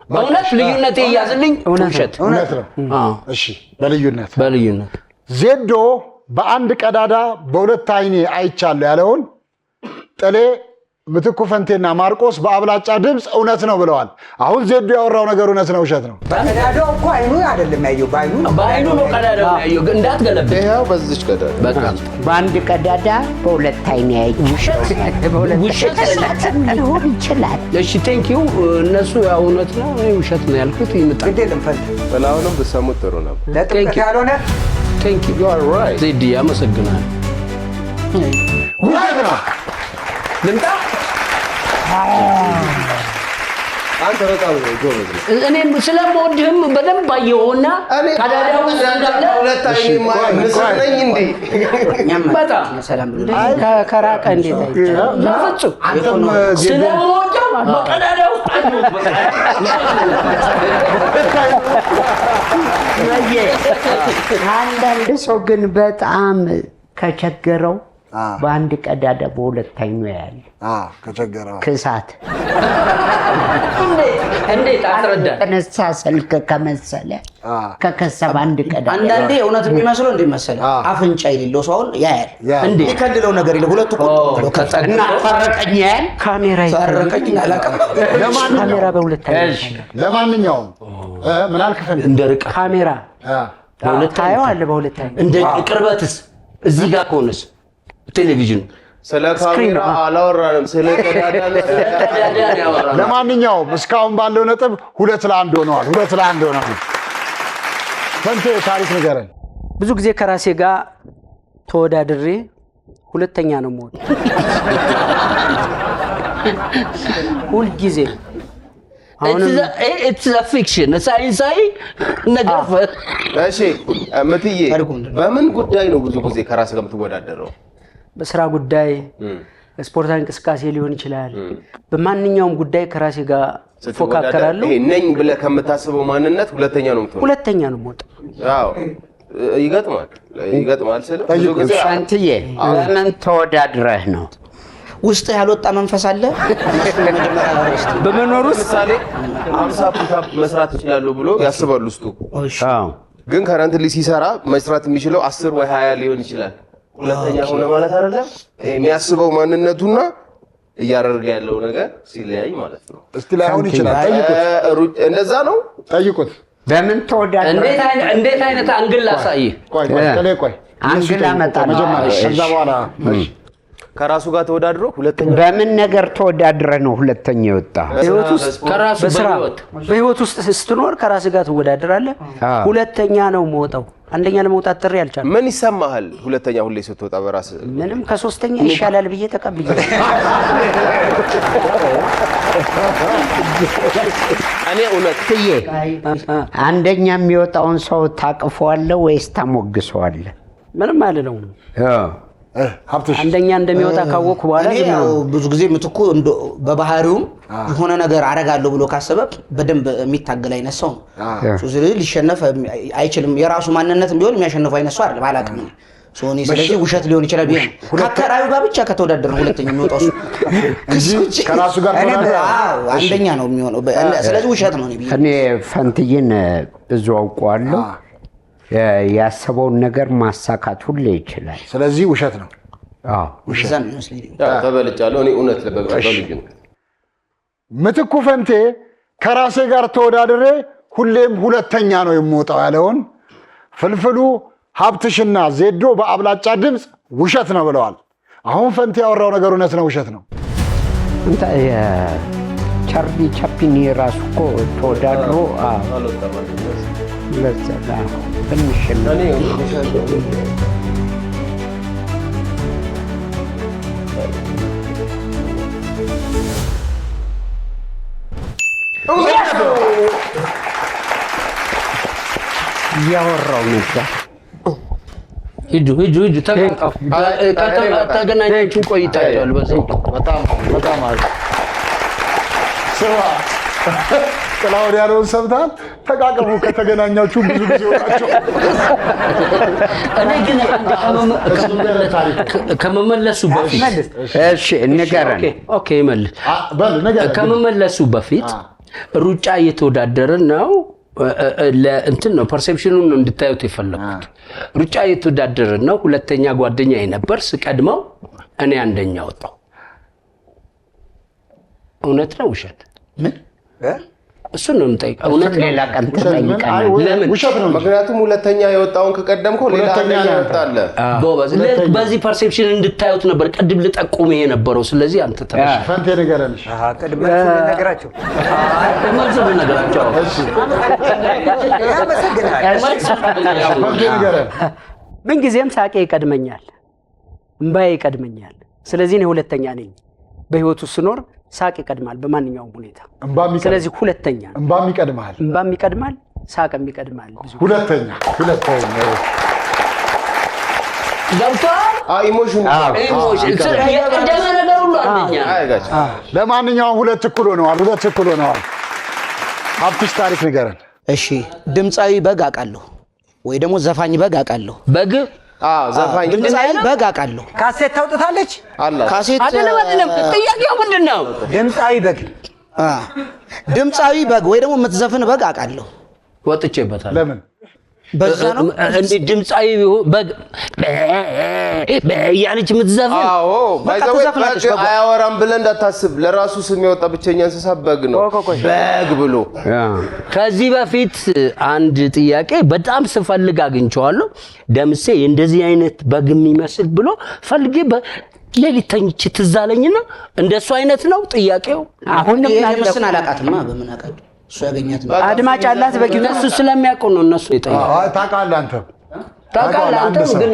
በእውነት ልዩነቴ እያዝልኝ ውሸት እውነት ነው። እሺ በልዩነት ዜዶ በአንድ ቀዳዳ በሁለት አይኔ አይቻለሁ ያለውን ጥሌ ምትኩ ፈንቴና ማርቆስ በአብላጫ ድምፅ እውነት ነው ብለዋል። አሁን ዜዶ ያወራው ነገር እውነት ነው ውሸት ነው? ቀዳዳው እኮ አይኑ አይደለም ያየው፣ በአይኑ ነው ቀዳዳው ያየው። እንዳትገለብጥ። ይሄው በዚች ቀዳዳ በቃ በአንድ ቀዳዳ በሁለት አይኔ አይቻለሁ። ውሸት ሊሆን ይችላል። እሺ ቴንክ ዩ። እነሱ ያው እውነት ነው እኔ ውሸት ነው ያልኩት ይመጣ። ግዴለም ፈንቴ በላውንም ብሰሙት ጥሩ ነው። ለጥቅት ያልሆነ ቴንክ ዩ ዩ አር ራይት ዜዲ ያመሰግናል። ውሸት ነው። ልምጣ አንተ በጣም ጎበዝ ነህ። እኔም ስለምወድህም በደንብ አየሁና ቀዳዳው እንዳለ ሁለት አይኔ ነኝ እንዴ? በጣም ሰላም ከራቀ እንዴት አይቻልም? በፍጹም አንተም ስለምወደው በቀዳዳው አንዳንድ ሰው ግን በጣም ከቸገረው በአንድ ቀዳዳ በሁለት አይኑ ያያል። ከቸገረው ክሳት እንዴት አትረዳ? ተነሳ ስልክ ከመሰለ ከከሰብ አንድ ቀዳዳ አንዳንዴ እውነት የሚመስለው እንዴ መሰለህ? አፍንጫ የሌለው ሰው አሁን ያያል። እንዴ ይከልለው ነገር የለ ሁለቱ ቁጥር እና ፈረቀኝ ያያል። ካሜራ ፈረቀኝ አላውቅም። ካሜራ በሁለት አይኑ። ለማንኛውም ምን አልከፈል እንደ ርቀ ካሜራ በሁለት አይኑ አለ። በሁለት አይኑ እንደ ቅርበትስ እዚህ ጋር ከሆነስ ቴሌቪዥን ስለ ካሜራ አላወራንም፣ ስለ ቀዳዳ ነው። ለማንኛውም እስካሁን ባለው ነጥብ 2-1 ሆነዋል። 2-1 ሆነዋል። ፈንቴ ታሪክ ንገረን። ብዙ ጊዜ ከራሴ ጋር ተወዳድሬ ሁለተኛ ነው የምወጣው። ሁልጊዜ ኢትስ አ ፊክሽን ሳይንሳዊ ነገር። እሺ ምትዬ በምን ጉዳይ ነው ብዙ ጊዜ ከራስ ጋር የምትወዳደረው? በስራ ጉዳይ፣ ስፖርታዊ እንቅስቃሴ ሊሆን ይችላል። በማንኛውም ጉዳይ ከራሴ ጋር ፎካከራለሁ። ይሄ ነኝ ብለህ ከምታስበው ማንነት ሁለተኛ ነው የምትሆነው? ሁለተኛ ነው የምወጣው። አዎ ይገጥማል ስለ ብዙ ጊዜ ፈንትዬ በምን ተወዳድረህ ነው? ውስጥ ያልወጣ መንፈስ አለ። በመኖር ውስጥ ምሳሌ 50 ፑሻፕ መስራት ይችላሉ ብሎ ያስባሉ ውስጡ። ግን ከረንትሊ ሲሰራ መስራት የሚችለው 10 ወይ 20 ሊሆን ይችላል። ሁለተኛ ሆነ ማለት አይደለም። የሚያስበው ማንነቱና እያደረገ ያለው ነገር ሲለያይ ማለት ነው። እስቲ ላይሆን ይችላል። ጠይቁት። እንደዛ ነው። ጠይቁት። በምን ተወዳድረ እንዴት አይነት አንግል ላሳይ? ቆይ አንግል አመጣለሁ መጀመሪያ ከዛ በኋላ ከራሱ ጋር ተወዳድሮ ሁለተኛ በምን ነገር ተወዳድረ ነው ሁለተኛ የወጣ? በህይወት ውስጥ ከራሱ በህይወት ውስጥ ስትኖር ከራስ ጋር ትወዳደራለህ። ሁለተኛ ነው የምወጣው። አንደኛ ለመውጣት ጥሪ አልቻልኩም። ምን ይሰማሃል? ሁለተኛ ሁሌ ስትወጣ በራስ ምንም ከሶስተኛ ይሻላል ብዬ ተቀብያለሁ። እኔ እውነት አንደኛ የሚወጣውን ሰው ታቅፈዋለህ ወይስ ታሞግሰዋለህ? ምንም አልለውም። ሀብትሽ አንደኛ እንደሚወጣ ካወቅኩ በኋላ እኔ ያው ብዙ ጊዜ ምትኩ በባህሪውም የሆነ ነገር አረጋለሁ ብሎ ካሰበ በደንብ የሚታገል አይነት ሰው ነው። ስለዚህ ሊሸነፍ አይችልም። የራሱ ማንነትም ቢሆን የሚያሸንፈው አይነት ሰው አይደለም። አላውቅም ሶኒ። ስለዚህ ውሸት ሊሆን ይችላል ቢሆን ከአከራዩ ጋር ብቻ ከተወዳደረ ነው ሁለተኛ የሚወጣው እንጂ ከራሱ ጋር አንደኛ ነው የሚሆነው። ስለዚህ ውሸት ነው። እኔ ፈንትዬን ብዙ አውቀዋለሁ። ያሰበውን ነገር ማሳካት ሁሌ ይችላል። ስለዚህ ውሸት ነው። ውሸት ነው መስለኝ። ተበልጫለሁ። እኔ እውነት ለበግባባው ልጅ ነው። ምትኩ ፈንቴ ከራሴ ጋር ተወዳድሬ ሁሌም ሁለተኛ ነው የምወጣው ያለውን ፍልፍሉ ሀብትሽና ዜዶ በአብላጫ ድምፅ ውሸት ነው ብለዋል። አሁን ፈንቴ ያወራው ነገር እውነት ነው ውሸት ነው? ቻርሊ ቻፕሊን የራሱ እኮ ተወዳድሮ ትንሽ እያወራው ነበር። ሂዱ ተገናኛችሁ ቆይታችኋል። በዛው በጣም አሪፍ ስማ ጥላውን ያለውን ሰምተሃል? ተቃቀሙ ከተገናኛችሁ ብዙ ጊዜ ሆናችሁ። እኔ ግን ከመመለሱ በፊት እሺ ንገረን። ኦኬ ይመልስ። ከመመለሱ በፊት ሩጫ እየተወዳደርን ነው። ለእንትን ነው ፐርሴፕሽኑን ነው እንድታዩት የፈለኩት። ሩጫ እየተወዳደርን ነው። ሁለተኛ ጓደኛዬ ነበር። ስቀድመው እኔ አንደኛ ወጣሁ። እውነት ነው ውሸት? ምን እሱን ነው የምጠይቀው። እውነት ሌላ ቀን ትጠይቃለህ። ለምን? ውሸት ነው። ምክንያቱም ሁለተኛ የወጣውን ከቀደምከው ሌላ አንደኛ ይወጣል። በዚህ ፐርሴፕሽን እንድታዩት ነበር ቅድም ልጠቁም የነበረው። ስለዚህ አንተ ተነሽ ፈንቴ ንገረን። ቅድም ነገራቸው ምንጊዜም ሳቄ ይቀድመኛል፣ እምባዬ ይቀድመኛል። ስለዚህ እኔ ሁለተኛ ነኝ። በህይወቱ ስኖር ሳቅ ይቀድማል በማንኛውም ሁኔታ። ስለዚህ ሁለተኛ ነው። እምባም ይቀድማል፣ እምባም ይቀድማል፣ ሳቅም ይቀድማል። ሁለተኛ ገብቷል። ኢሞሽን የቀደመ ነገር ሁሉ አንደኛ። ለማንኛውም ሁለት እኩል ሆነዋል። ሀብትሽ ታሪክ ንገረን። እሺ ድምፃዊ በግ አውቃለሁ ወይ ደግሞ ዘፋኝ በግ አውቃለሁ። በግ ዘፋኝ ድምፃዊ በግ አውቃለሁ። ካሴት ታውጥታለች። ካሴት አይደለም። ጥያቄው ምንድን ነው? ድምፃዊ በግ ወይ ደግሞ የምትዘፍን በግ አውቃለሁ። ወጥቼበታል። ለምን በዛ ነው እንዴ? ድምፃዊ በግ እያለች የምትዘፍን? አዎ አያወራም ብለህ እንዳታስብ። ለራሱ ስም የወጣ ብቸኛ እንስሳ በግ ነው። በግ ብሎ ከዚህ በፊት አንድ ጥያቄ በጣም ስፈልግ አግኝቼዋለሁ። ደምሴ እንደዚህ አይነት በግ የሚመስል ብሎ ፈልጌ ሌሊት ተኝቼ ትዝ አለኝና እንደሱ አይነት ነው ጥያቄው። አሁንም ያለስን አላቃትማ በምን አቃት እሱ ያገኛት ነው። አድማጭ አላት በግ እነሱ ስለሚያውቁ ነው እነሱ የጠየቁት። ታውቃለህ አንተ ታውቃለህ አንተ ግን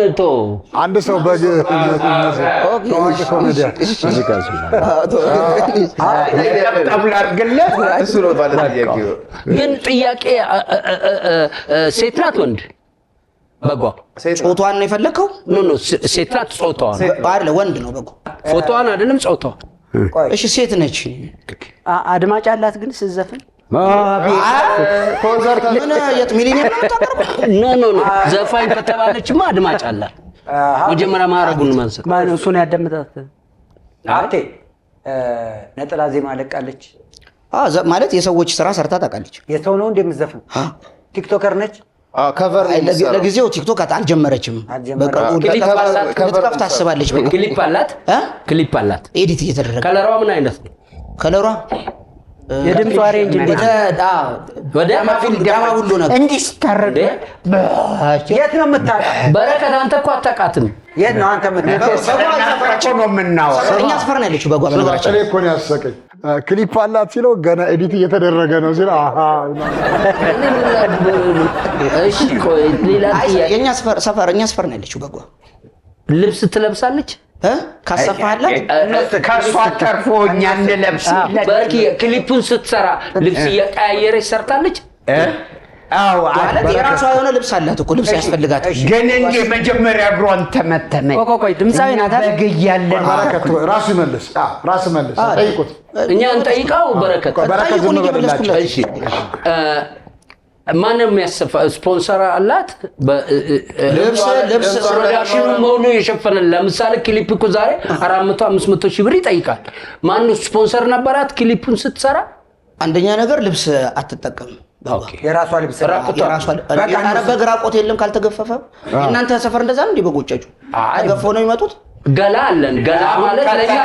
አንድ ሰው በግ ግን ጥያቄ ሴት ናት ወንድ? በጓ ጾቷን ነው የፈለከው? ኖ ሴት ናት። ጾቷን አይደለ ወንድ ነው በጉ። ፎቶዋን አይደለም ጾቷን። እሺ ሴት ነች። አድማጭ አላት ግን ስትዘፍን ኮንሰርት ምን የት ሚሊኒየም ኖ ዘፋኝ ከተባለችማ አድማጭ አላት። መጀመሪያ ማረጉን ማንሰት ማን እሱን ያዳምጣት አቴ ነጠላ ዜማ ለቃለች ማለት የሰዎች ስራ ሰርታ ታውቃለች። የሰው ነው እንደምትዘፍን ቲክቶከር ነች። ከቨር ለጊዜው ቲክቶክ አልጀመረችም። በቅርቡ ልትከፍት ታስባለች። ክሊፕ አላት ኤዲት እየተደረገ። ከለሯ ምን አይነት ነው? ከለሯ የድምጿ ሬንጅ እንዴት ወደ ዳማ ሁሉ ነገር እንዲህ ስታረግ የት ነው የምታውቃት? በረከት አንተ እኮ አታውቃትም። የት ነው አንተ ሰፈራቸው ነው የምናወራው። እኛ ሰፈር ነው ያለችው። በጓ በነገራችን እኔ እኮ ነው ያሰቀኝ። ክሊፕ አላት ሲለው ገና ኤዲት እየተደረገ ነው ሲል እሺ ቆይ ሌላ ጥያቄ። የኛ ሰፈር እኛ ሰፈር ነው ያለችው። በጓ ልብስ ትለብሳለች ካሰፋላት ከእሷ ተርፎ እኛ እንለብስ። በርኪ ክሊፑን ስትሰራ ልብስ እየቀያየረች ሰርታለች። አዎ ማለት የራሷ የሆነ ልብስ አላት እኮ ልብስ ያስፈልጋት። ግን እንደ መጀመሪያ እግሯን ተመተመ። ቆይ ድምፃዊ ናት በግያለን። በረከት ራሱ ይመልስ። ራሱ መልስ ጠይቁት። እኛ እንጠይቀው። በረከት ዝም በላቸው። እሺ ማንም የሚያሰፋ ስፖንሰር አላት። ልብስ ፕሮዳክሽኑ ሙሉ የሸፈነ። ለምሳሌ ክሊፕ እኮ ዛሬ 400 500 ሺህ ብር ይጠይቃል። ማን ስፖንሰር ነበራት ክሊፑን ስትሰራ? አንደኛ ነገር ልብስ አትጠቀምም። የራሷ ልብስ በግራቆት የለም ካልተገፈፈ። እናንተ ሰፈር እንደዛ ነው እንዴ? በጎጫጩ ተገፈው ነው የሚመጡት። ገላ አለን። ገላ ማለት ለኛ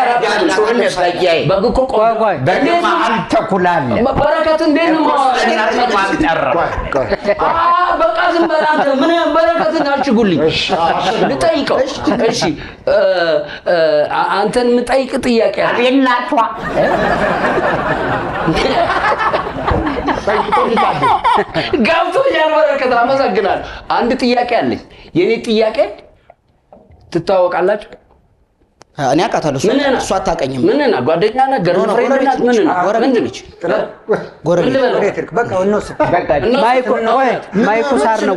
በግኮ ቆይ በመሀል ተኩላለ። በረከት እንዴት ነው በቃ ዝም በል አንተ። ምን በረከትን አልችጉልኝ ልጠይቀው። እሺ አንተን የምጠይቅ ጥያቄ አለ። አቤናቷ ገብቶኛል። በረከት አመሰግናለሁ። አንድ ጥያቄ አለኝ። የኔ ጥያቄ ትታወቃላችሁ? እኔ አውቃታለሁ። እሷ አታውቀኝም። ምን ነህ? ጓደኛ ነህ? ገርልፍሬንድ ናት? ምን ነህ? ጎረቤት ነች። ማይኩ ሳር ነው።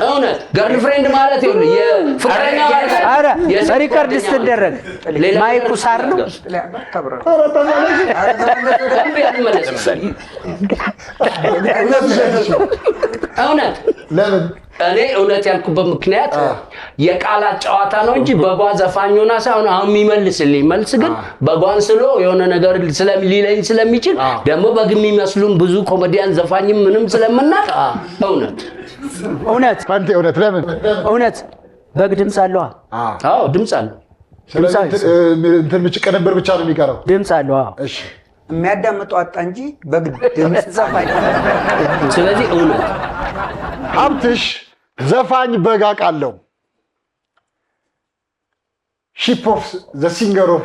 እውነት ገርልፍሬንድ ማለት ይኸውልህ የፍቅረኛ ማለት ኧረ ሪከርድ ስትደረግ ማይኩ ሳር ነው። እውነት ለምን እኔ እውነት ያልኩበት ምክንያት የቃላት ጨዋታ ነው እንጂ በጓ ዘፋኙና ሳይሆን አሁን የሚመልስልኝ መልስ ግን በጓን ስሎ የሆነ ነገር ሊለኝ ስለሚችል ደግሞ በግ የሚመስሉም ብዙ ኮሜዲያን ዘፋኝም ምንም ስለምናቅ እውነት ፋንቴ እውነት ለምን እውነት በግ ድምፅ አለው። አዎ ድምፅ አለው። እንትን ብቻ ቅንብር ብቻ ነው የሚቀረው። ድምፅ አለው። እሺ የሚያዳምጠው አጣ እንጂ በግ ድምፅ ዘፋኝ። ስለዚህ እውነት ሀብትሽ ዘፋኝ በግ አውቃለሁ። ሺፕ ኦፍ ዘ ሲንገር ኦፍ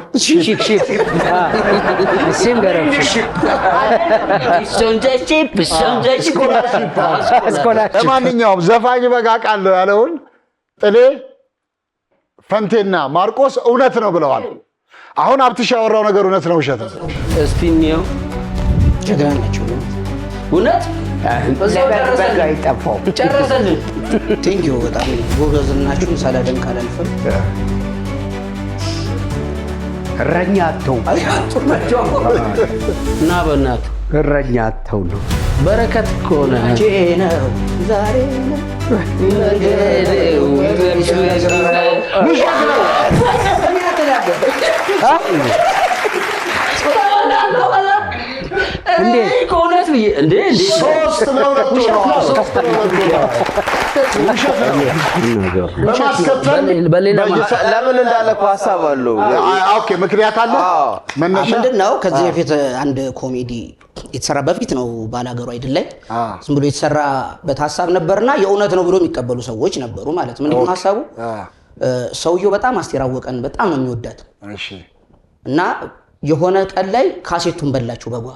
ለማንኛውም ዘፋኝ በግ አውቃለሁ ያለውን ጥሌ ፈንቴና ማርቆስ እውነት ነው ብለዋል። አሁን ሀብትሽ ያወራው ነገር እውነት ነው ውሸት ነው? እስቲ እንየው። ጀግና ናቸው እውነት በግ አይጠፋው። ጨረሰልን። ቴንኪዩ በጣም ጎበዝ ናችሁ። ሳላደንቅ አላልፍም። እረኛ አተው እና በእናትህ እረኛ አተው ነው። በረከት ከሆነ ነው ዛሬ ነው እንዴ ከእውነት ብዬ እንዴ ሶስት ለሁለት በሌላ ለምን እንዳለ እኮ ሀሳብ አለው። ኦኬ ምክንያት አለ። መነሻ ምንድነው? ከዚህ በፊት አንድ ኮሜዲ የተሰራ በፊት ነው ባላገሩ አይደል ላይ ዝም ብሎ የተሰራበት ሀሳብ ነበርና የእውነት ነው ብሎ የሚቀበሉ ሰዎች ነበሩ። ማለት ምንድነው ሀሳቡ? ሰውየው በጣም አስቴር አወቀን በጣም ነው የሚወዳት እና የሆነ ቀን ላይ ካሴቱን በላችሁ በጓ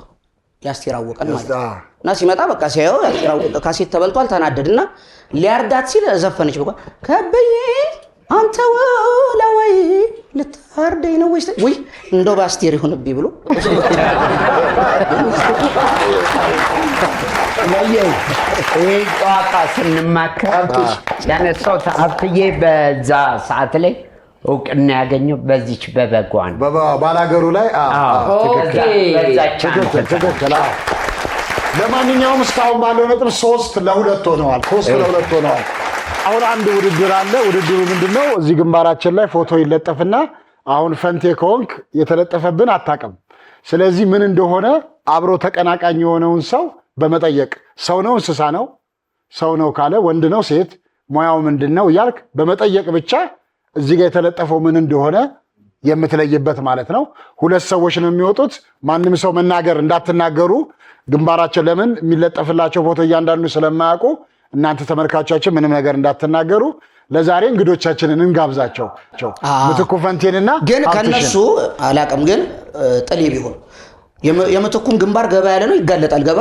የአስቴር አወቀን ማለት እና ሲመጣ በቃ ሲያየው የአስቴር አወቀ ካሴት ተበልቷል። ተናደድና ሊያርዳት ሲል ዘፈነች በጓ ከበይ አንተ ወላወይ ልታርደኝ ነው ወይስ ወይ እንደው በአስቴር ይሁንብኝ ብሎ ይህ ጨዋታ ስንማከር ያነሳው ሀብትዬ በዛ ሰዓት ላይ እውቅና ያገኘው በዚች በበጓን ባላገሩ ላይ ትክክል። ለማንኛውም እስካሁን ባለው ነጥብ 3-2 ሆነዋል። 3-2 ሆነዋል። አሁን አንድ ውድድር አለ። ውድድሩ ምንድነው? እዚህ ግንባራችን ላይ ፎቶ ይለጠፍና አሁን ፈንቴ ከሆንክ የተለጠፈብን አታውቅም። ስለዚህ ምን እንደሆነ አብሮ ተቀናቃኝ የሆነውን ሰው በመጠየቅ ሰው ነው እንስሳ ነው፣ ሰው ነው ካለ ወንድ ነው ሴት፣ ሙያው ምንድን ነው እያልክ በመጠየቅ ብቻ እዚህ ጋር የተለጠፈው ምን እንደሆነ የምትለይበት ማለት ነው። 2 ሰዎች ነው የሚወጡት። ማንም ሰው መናገር እንዳትናገሩ፣ ግንባራቸው ለምን የሚለጠፍላቸው ፎቶ እያንዳንዱ ስለማያውቁ እናንተ ተመልካቾቻችን ምንም ነገር እንዳትናገሩ። ለዛሬ እንግዶቻችንን እንጋብዛቸው። ምትኩ ፈንቴንና ግን ከነሱ አላቅም። ግን ጥሌ ቢሆን የምትኩን ግንባር ገባ ያለ ነው ይጋለጣል። ገባ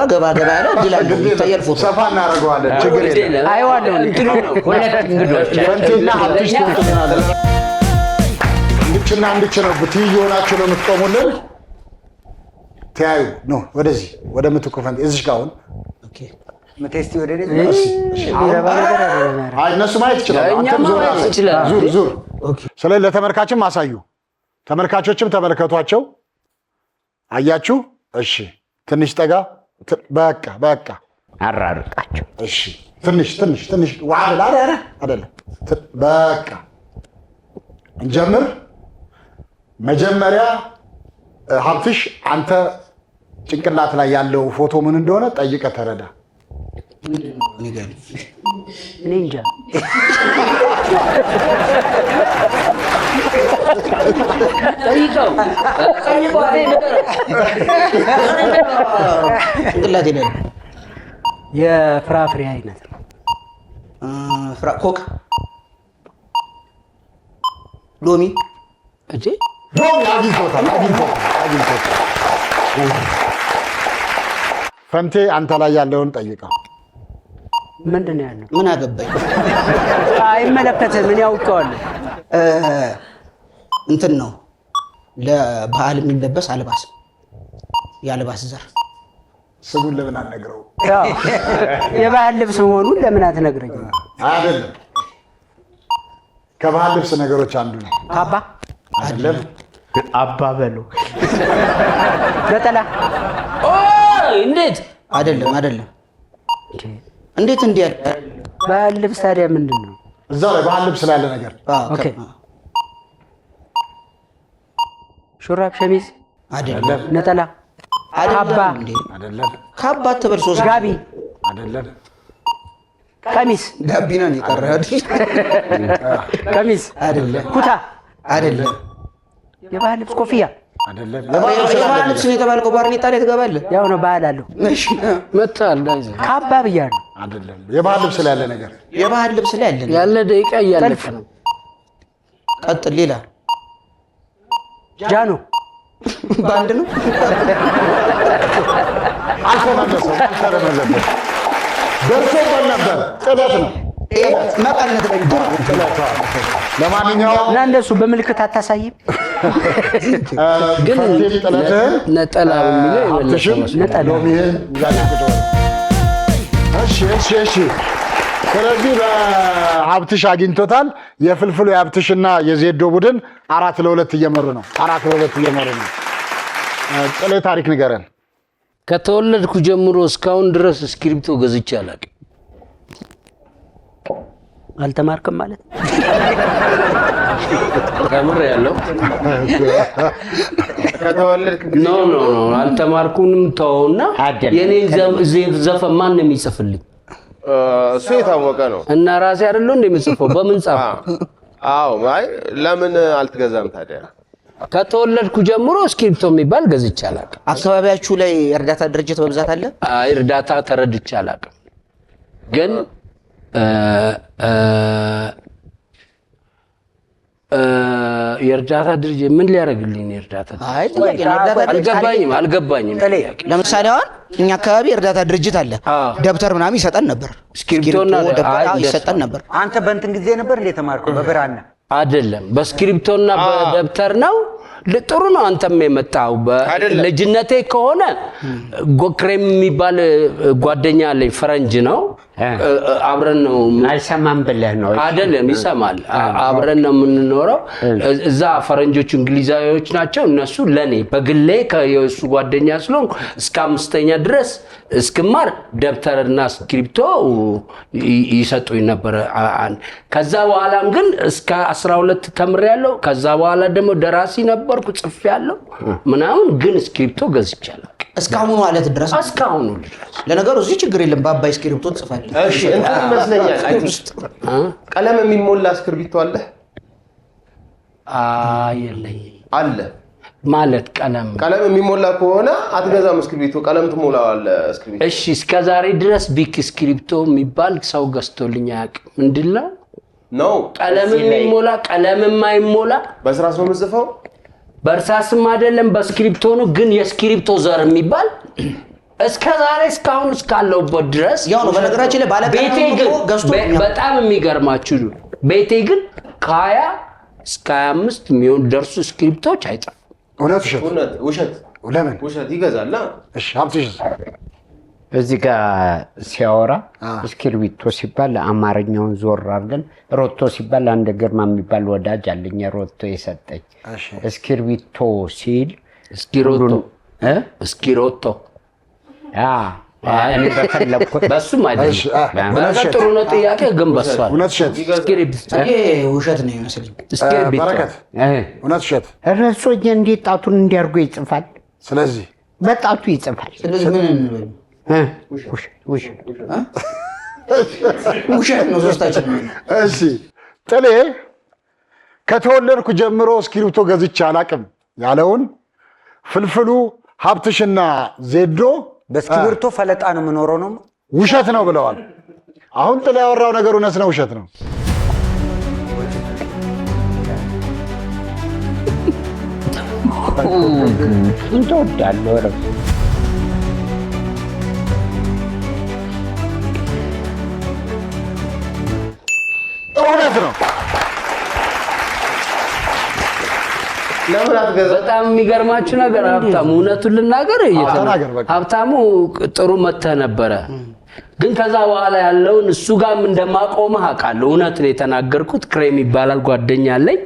ያለ ይላል ይታያል። ፎቶ ሰፋ እናደርገዋለን። ችግር የለም። አይዋለሁ ሁለት እንግዶች ፈንቴና ሀብትሽ ትሆናለች። እንድችና እንድች ነው ብትይ ሆናችሁ ነው የምትቆሙልን። ተያዩ ነው ወደዚህ ወደ ምትኩ ፈንቴ እዚህ ጋር አሁን መቴስቲ ወደ እነሱ ማየት ይችላሉ። ዙር። ስለዚህ ለተመልካችም አሳዩ። ተመልካቾችም ተመልከቷቸው። አያችሁ? እሺ፣ ትንሽ ጠጋ። በቃ አራርቃቸው። እሺ፣ ትንሽ ዋላ አይደለም። በቃ እንጀምር። መጀመሪያ ሀብትሽ አንተ ጭንቅላት ላይ ያለው ፎቶ ምን እንደሆነ ጠይቀህ ተረዳ። እኔ እንጃ። ጠይቀው ጭንቅላት ሄደ። የፍራፍሬ አይነት ነው። ኮክ፣ ሎሚ እንዴ አግኝቶታል። ፈንቴ አንተ ላይ ያለውን ጠይቀው። ምንድን ነው ያለው? ምን አገባኝ? አይመለከትም። ምን ያውቀዋል? እንትን ነው ለበዓል የሚለበስ አልባስ፣ የአልባስ ዘር። ስሙን ለምን አልነግረው? የባህል ልብስ መሆኑን ለምን አትነግረኝም? አይደለም፣ ከባህል ልብስ ነገሮች አንዱ ነው። ካባ አይደለም፣ አባ በሉ ነጠላ እንዴት አይደለም። እንዴት እንዲህ ያለ ባህል ልብስ ታዲያ ምንድን ነው? እዛው ላይ ባህል ልብስ ስላለ ነገር ኦኬ። ሹራብ፣ ሸሚዝ አይደለም። ነጠላ፣ ካባ አይደለም። ካባ አትበል። ሶስት ጋቢ አይደለም። ቀሚስ ጋቢና ነው የቀረህ አይደል? ቀሚስ አይደለም። ኩታ አይደለም። የባህል ልብስ ኮፍያ አይደለም። የባህል ልብስ ነው የተባልከው። ባርኔጣ ላይ ትገባለህ። ያው ነው ባህል አለው። እሺ መጣል ዳይዘ ካባ ብያለሁ። አይደለም። የባህል ልብስ ላይ ያለ ነገር የባህል ልብስ ላይ ያለ ያለ ደቂቃ እያለፈ ነው። ቀጥል። ሌላ ጃኖ ባንድ ነው። አልተመለሰም። ደርሶበት ነበር። ጥለት ነው። መቀነት ላይ ለማንኛውም እና እንደሱ በምልክት አታሳይም። ግን ፈንቴ ጥለትህን ነጠላ የሚለው ሀብትሽም ነጠላ ሎሚህን ያለቅደዋል። እሺ። ስለዚህ በሀብትሽ አግኝቶታል። የፍልፍሉ የሀብትሽና የዜዶ ቡድን 4-2 እየመሩ ነው። ጥሌ ታሪክ ንገረን። ከተወለድኩ ጀምሮ እስካሁን ድረስ እስክሪብቶ ገዝቼ አላውቅም። አልተማርክም ማለት ተምር ያለው ከተወለድክ ኖ አልተማርኩንም። ተውና የኔ ዘፈን ማን ነው የሚጽፍልኝ? እሱ የታወቀ ነው። እና ራሴ አይደለሁ እንደምጽፈው በምን ጻፍኩ? አዎ አይ ለምን አልትገዛም ታዲያ? ከተወለድኩ ጀምሮ እስክሪብቶ የሚባል ገዝቼ አላውቅም። አካባቢያችሁ ላይ የእርዳታ ድርጅት በብዛት አለ? አይ እርዳታ ተረድቼ አላውቅም። ግን የእርዳታ ድርጅት ምን ሊያደርግልኝ ነው? የእርዳታ አይ ጥያቄ ነው። እርዳታ አልገባኝም። ለምሳሌ አሁን እኛ አካባቢ የእርዳታ ድርጅት አለ። ደብተር ምናምን ይሰጠን ነበር። እስክሪብቶና ይሰጠን ነበር። አንተ በእንትን ጊዜ ነበር እንደ ተማርከው? በብራና አይደለም፣ በእስክሪብቶና በደብተር ነው። ጥሩ ነው። አንተም የመጣው በልጅነቴ ከሆነ ክሬም የሚባል ጓደኛ አለኝ፣ ፈረንጅ ነው። አብረን ነው አይሰማም ብለህ ነው አይደለም? ይሰማል። አብረን ነው የምንኖረው። እዛ ፈረንጆቹ እንግሊዛዊዎች ናቸው። እነሱ ለኔ በግሌ ከየሱ ጓደኛ ስለሆንኩ እስከ 5ኛ ድረስ እስክማር ደብተርና ስክሪፕቶ ይሰጡኝ ነበር። ከዛ በኋላም ግን እስከ 12 ተምሬያለሁ። ከዛ በኋላ ደግሞ ደራሲ ነበርኩ፣ ጽፌያለሁ ምናምን። ግን ስክሪፕቶ ገዝቻለሁ እስካሁኑ ማለት ድረስ እስካሁኑ ድረስ። ለነገሩ እዚህ ችግር የለም፣ በአባይ እስክሪብቶ ጽፋለሁ። እሺ እንትን ይመስለኛል አይ ውስጥ ቀለም የሚሞላ እስክሪብቶ አለ? የለኝም። አለ ማለት ቀለም የሚሞላ ከሆነ አትገዛም እስክሪብቶ? ቀለም ትሞላዋለህ እስክሪብቶ? እሺ እስከዛሬ ድረስ ቢክ እስክሪብቶ የሚባል ሰው ገዝቶልኝ አያውቅም። ምንድነው ነው ቀለም የሚሞላ ቀለም የማይሞላ? በስራስ ነው የምጽፈው? በእርሳስም አይደለም በስክሪፕቶ ነው። ግን የስክሪፕቶ ዘር የሚባል እስከዛሬ እስካሁን እስካለውበት ድረስ ያው ነው። በነገራችን ላይ ቤቴ ግን በጣም የሚገርማችሁ ቤቴ ግን ከ20 እስከ 25 የሚሆን ደርሱ ስክሪፕቶች አይጽፍም። ውሸት ለምን ውሸት ይገዛል? እሺ ሀብትሽ እዚህ ጋር ሲያወራ እስክሪብቶ ሲባል አማርኛውን ዞር አድርገን ሮቶ ሲባል አንድ ግርማ የሚባል ወዳጅ አለኝ ሮቶ የሰጠኝ። እስክሪብቶ ሲል እስክሪብቶ እኔ በፈለኩት በሱም አይደለም። ጥሩ ነው ጥያቄ ግን በሷል ውሸት ነው ይመስልኝ። በረከት እውነት ውሸት ረሶዬ እንዴት ጣቱን እንዲያርጎ ይጽፋል? ስለዚህ በጣቱ ይጽፋል። ስለዚህ ምን እንበል? ውሸት ነው ሶስታችን። እሺ ጥሌ ከተወለድኩ ጀምሮ እስክሪብቶ ገዝቼ አላቅም ያለውን ፍልፍሉ ሀብትሽና ዜዶ በእስክሪብቶ ፈለጣ ነው የምኖረው ነው ውሸት ነው ብለዋል። አሁን ጥሌ ያወራው ነገር እውነት ነው ውሸት ነው? እንደወዳለሁ ረፍ እውነት ነው። በጣም የሚገርማችሁ ነገር ሀብታሙ እውነቱን ልናገር ሀብታሙ ጥሩ መተህ ነበረ። ግን ከዛ በኋላ ያለውን እሱ ጋርም እንደማቆምህ አውቃለሁ። እውነት ነው የተናገርኩት። ክሬም ይባላል ጓደኛ አለኝ።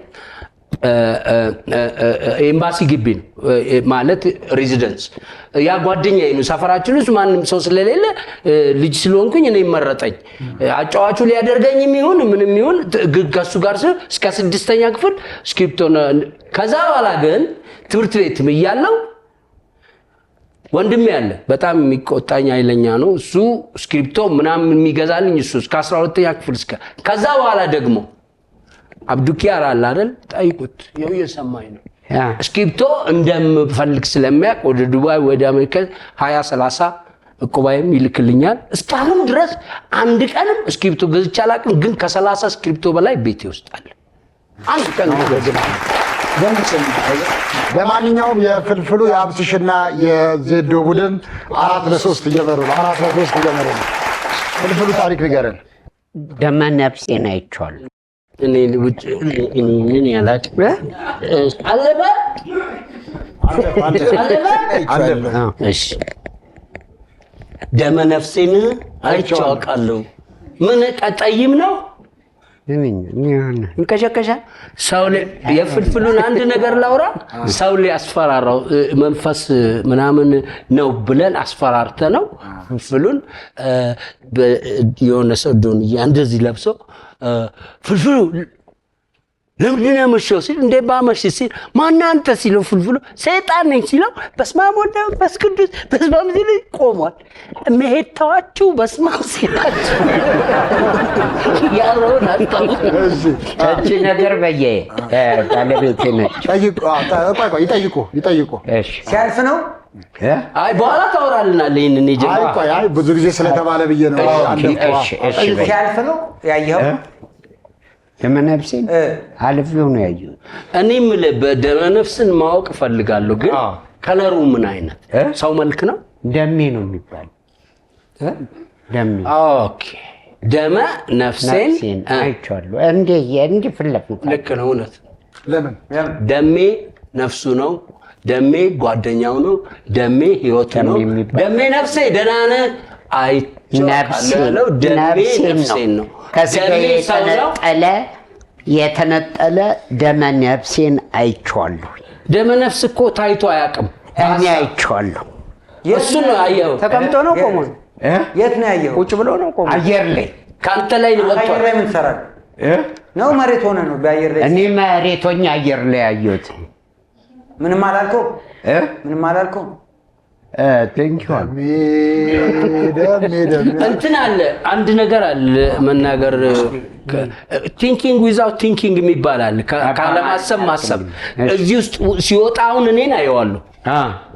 ኤምባሲ ግቢ ነው ማለት ሬዚደንስ። ያ ጓደኛዬ ነው። ሰፈራችን ውስጥ ማንም ሰው ስለሌለ ልጅ ስለሆንኩኝ እኔ መረጠኝ። አጫዋቹ ሊያደርገኝም ይሁን ምንም ይሁን ከሱ ጋር እስከ 6ኛ ክፍል ስክሪፕቶ። ከዛ በኋላ ግን ትምህርት ቤትም እያለሁ ወንድሜ ያለ በጣም የሚቆጣኝ ኃይለኛ ነው። እሱ ስክሪፕቶ ምናምን የሚገዛልኝ እሱ እስከ 12ኛ ክፍል ከዛ በኋላ ደግሞ አብዱኪያር አለ አይደል? ጠይቁት፣ ያው እየሰማኝ ነው። ስክሪፕቶ እንደምፈልግ ስለሚያውቅ ወደ ዱባይ ወደ አሜሪካ 20-30 እቁባይም ይልክልኛል። እስካሁን ድረስ አንድ ቀንም ስክሪፕቶ ገዝቼ አላውቅም። ግን ከ30 ስክሪፕቶ በላይ ቤቴ ውስጥ አለ። አንድ ቀን ለማንኛውም የፍልፍሉ የሀብትሽና የዜዶ ቡድን 4-3 እየመሩ ነው። 4-3 እየመሩ ነው። ፍልፍሉ ታሪክ ንገረን። ደመ ነፍሴን አይቼዋለሁ። እኔ ያላቅ አለበ እሺ ደመ ነፍሴን አይቼዋለሁ። ምን ቀጠይም ነው እንከሸከሻ ሰው የፍልፍሉን አንድ ነገር ላውራ። ሰው ሊያስፈራራው መንፈስ ምናምን ነው ብለን አስፈራርተ ነው ፍልፍሉን የሆነ ሰው ዶንያ እንደዚህ ለብሶ ፍልፍሉ ለምንድን ነው የመሸው ሲል እንደ ባመሽ ሲል ማነህ አንተ ሲለው ፍልፍሉ ሰይጣን ነኝ ሲለው በስመ አብ ወወልድ ወመንፈስ ቅዱስ በስመ አብ ሲል ቆሟል። መሄድ ተዋችሁ በስመ አብ ሲላችሁ ያለውን አጣው። እቺ ነገር በየ ባለቤቴ ነች። ይጠይቁ። እሺ ሲያልፍ ነው። አይ በኋላ ታወራልናል። ይሄንን አይ ብዙ ጊዜ ስለተባለ ብዬ ነው። ሲያልፍ ነው ያየኸው? ደመነፍስን አልፌው ነው ያየሁት። እኔ የምልህ በደመነፍስን ማወቅ እፈልጋለሁ። ግን ከለሩ ምን አይነት ሰው መልክ ነው? ደሜ ነው የሚባል ደሜ። ኦኬ ደመ ነፍሴን አይቼዋለሁ። እንዴ ፍለፍ ልክ ነው። እውነት ለምን ደሜ ነፍሱ ነው። ደሜ ጓደኛው ነው። ደሜ ህይወቱ ነው። ደሜ ነፍሴ ደህና ነህ አይቻለው። ደሜ ነፍሴን ነው። ከስጋዬ የተነጠለ ደመ ነፍሴን አይቼዋለሁ። ደመ ነፍስ እኮ ታይቶ አያውቅም። እኔ አይቼዋለሁ። እሱ ነው ያየኸው። ተቀምጦ ነው ቆሞ? የት ነው ያየኸው? ቁጭ ብሎ ነው ቆሞ? አየር ላይ ከአንተ ላይ ነው ወጥቷል። አየር ላይ ምን ትሰራለህ? ነው መሬት ሆነ ነው? በአየር ላይ እኔ መሬት ሆኜ አየር ላይ ያየሁት። ምንም አላልከውም? ምንም አላልከውም? ቴንኪው እንትን አለ አንድ ነገር አለ መናገር ቲንኪንግ ዊዛውት ቲንኪንግ የሚባል አለ። ካለማሰብ ማሰብ እዚህ ውስጥ ሲወጣ አሁን እኔን አየዋለሁ።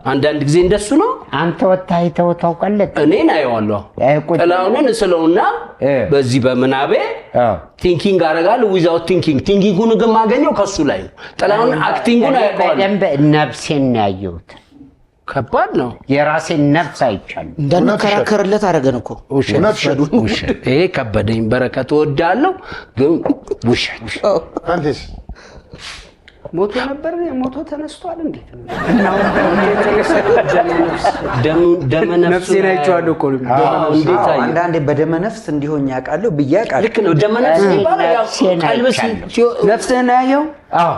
አንዳንድ ጊዜ እንደሱ ነው። አንተ ወጣ አይተኸው ታውቃለህ? እኔን አየዋለሁ። ጥላሁንን ስለውና በዚህ በምናቤ ቲንኪንግ አደርጋለሁ። ዊዛውት ቲንኪንግ ቲንኪንጉን ግን ማገኘው ከሱ ላይ ነው። ጥላሁን አክቲንጉን አያውቀዋለሁ። በደንብ ነፍሴን ነው ያየሁት። ከባድ ነው። የራሴን ነፍስ አይቻለሁ። እንዳንከራከርለት አደረገን እኮ ውሸት። ይሄ ከበደኝ። በረከት እወዳለሁ ግን ውሸት። አንተስ ሞቶ ነበር? ሞቶ ተነስቷል? እንዴት ነው? ደመ ነፍሴን አይቼዋለሁ እኮ ነው። አንዳንዴ በደመ ነፍስ እንዲሆን ያውቃለሁ ብዬ አውቃለሁ። ልክ ነው። ደመ ነፍስ ይባላል። ያው ቀልብስ ነፍስህን ያየው? አዎ።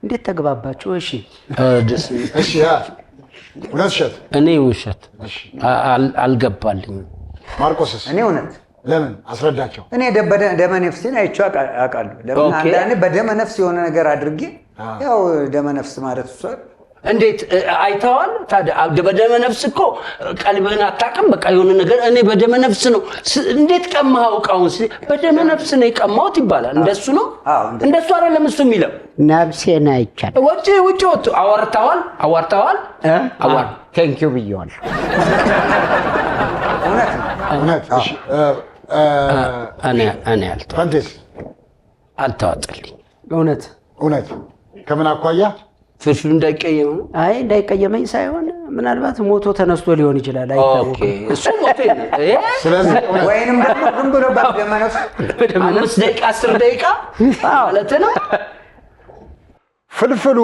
እንዴት ተግባባችሁ? እሺ እሺ እውነት ውሸት? እኔ ውሸት አልገባልኝም። ማርቆስስ? እኔ እውነት። ለምን አስረዳቸው። እኔ ደመ ነፍሴን አይቼው አውቃለሁ። ለምን አንዳንዴ በደመ ነፍስ የሆነ ነገር አድርጌ ያው ደመ ነፍስ ማለት እሱ እንዴት አይተዋል ታዲያ? በደመ ነፍስ እኮ ቀልብህን አታውቅም። በቃ የሆነ ነገር እኔ በደመ ነፍስ ነው። እንዴት ቀማኸው እቃውን? በደመ ነፍስ ነው የቀማሁት ይባላል። እንደሱ ነው። እንደሱ አይደለም እሱ የሚለው። ነፍሴን አይቻለሁ። ውጭ ወጡ። አዋርተዋል። ቴንኪው ብየዋለሁ። እውነት። እሺ እኔ አንተስ? አልተዋጠልኝ። እውነት ከምን አኳያ? ፍልፍሉ እንዳይቀየም ነው። አይ እንዳይቀየመኝ ሳይሆን ምናልባት ሞቶ ተነስቶ ሊሆን ይችላል። አይታወቅም። እሱ ሞቶ ስለዚህ ወይንም ደግሞ ዝም ብሎ በደመ ነፍስ 5 ደቂቃ 10 ደቂቃ ማለት ነው። ፍልፍሉ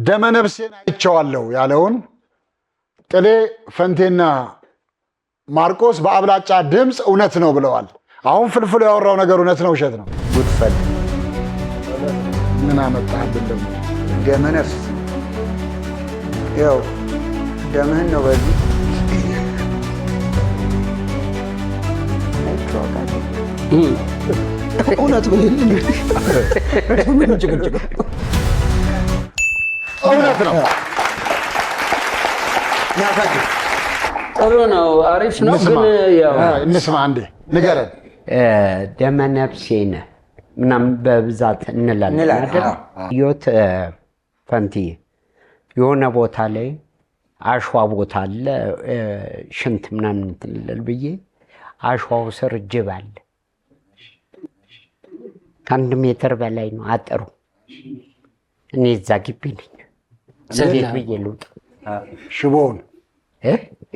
ደመ ነፍሴን አይቼዋለሁ ያለውን ጥሌ ፈንቴና ማርቆስ በአብላጫ ድምፅ እውነት ነው ብለዋል። አሁን ፍልፍሉ ያወራው ነገር እውነት ነው ውሸት ነው? ጉድፈል ምን አመጣህብን ደግሞ? ደመ ነፍስ ያው ደምህን ነው። በዚህ እውነት ብለን እውነት ነው። ጥሩ ነው። አሪፍ ነው። ግን ያው እንስማ አንዴ ንገረን። ደመ ነፍሴ ነህ ምናምን በብዛት እንላለን አይደል? ዮት ፈንትዬ የሆነ ቦታ ላይ አሸዋ ቦታ አለ፣ ሽንት ምናምን እንትልል ብዬ አሸዋው ስር ጅብ አለ። ከ1 ሜትር በላይ ነው አጥሩ። እኔ እዛ ግቢ ነኝ። እንዴት ብዬ ልውጣ? ሽቦውን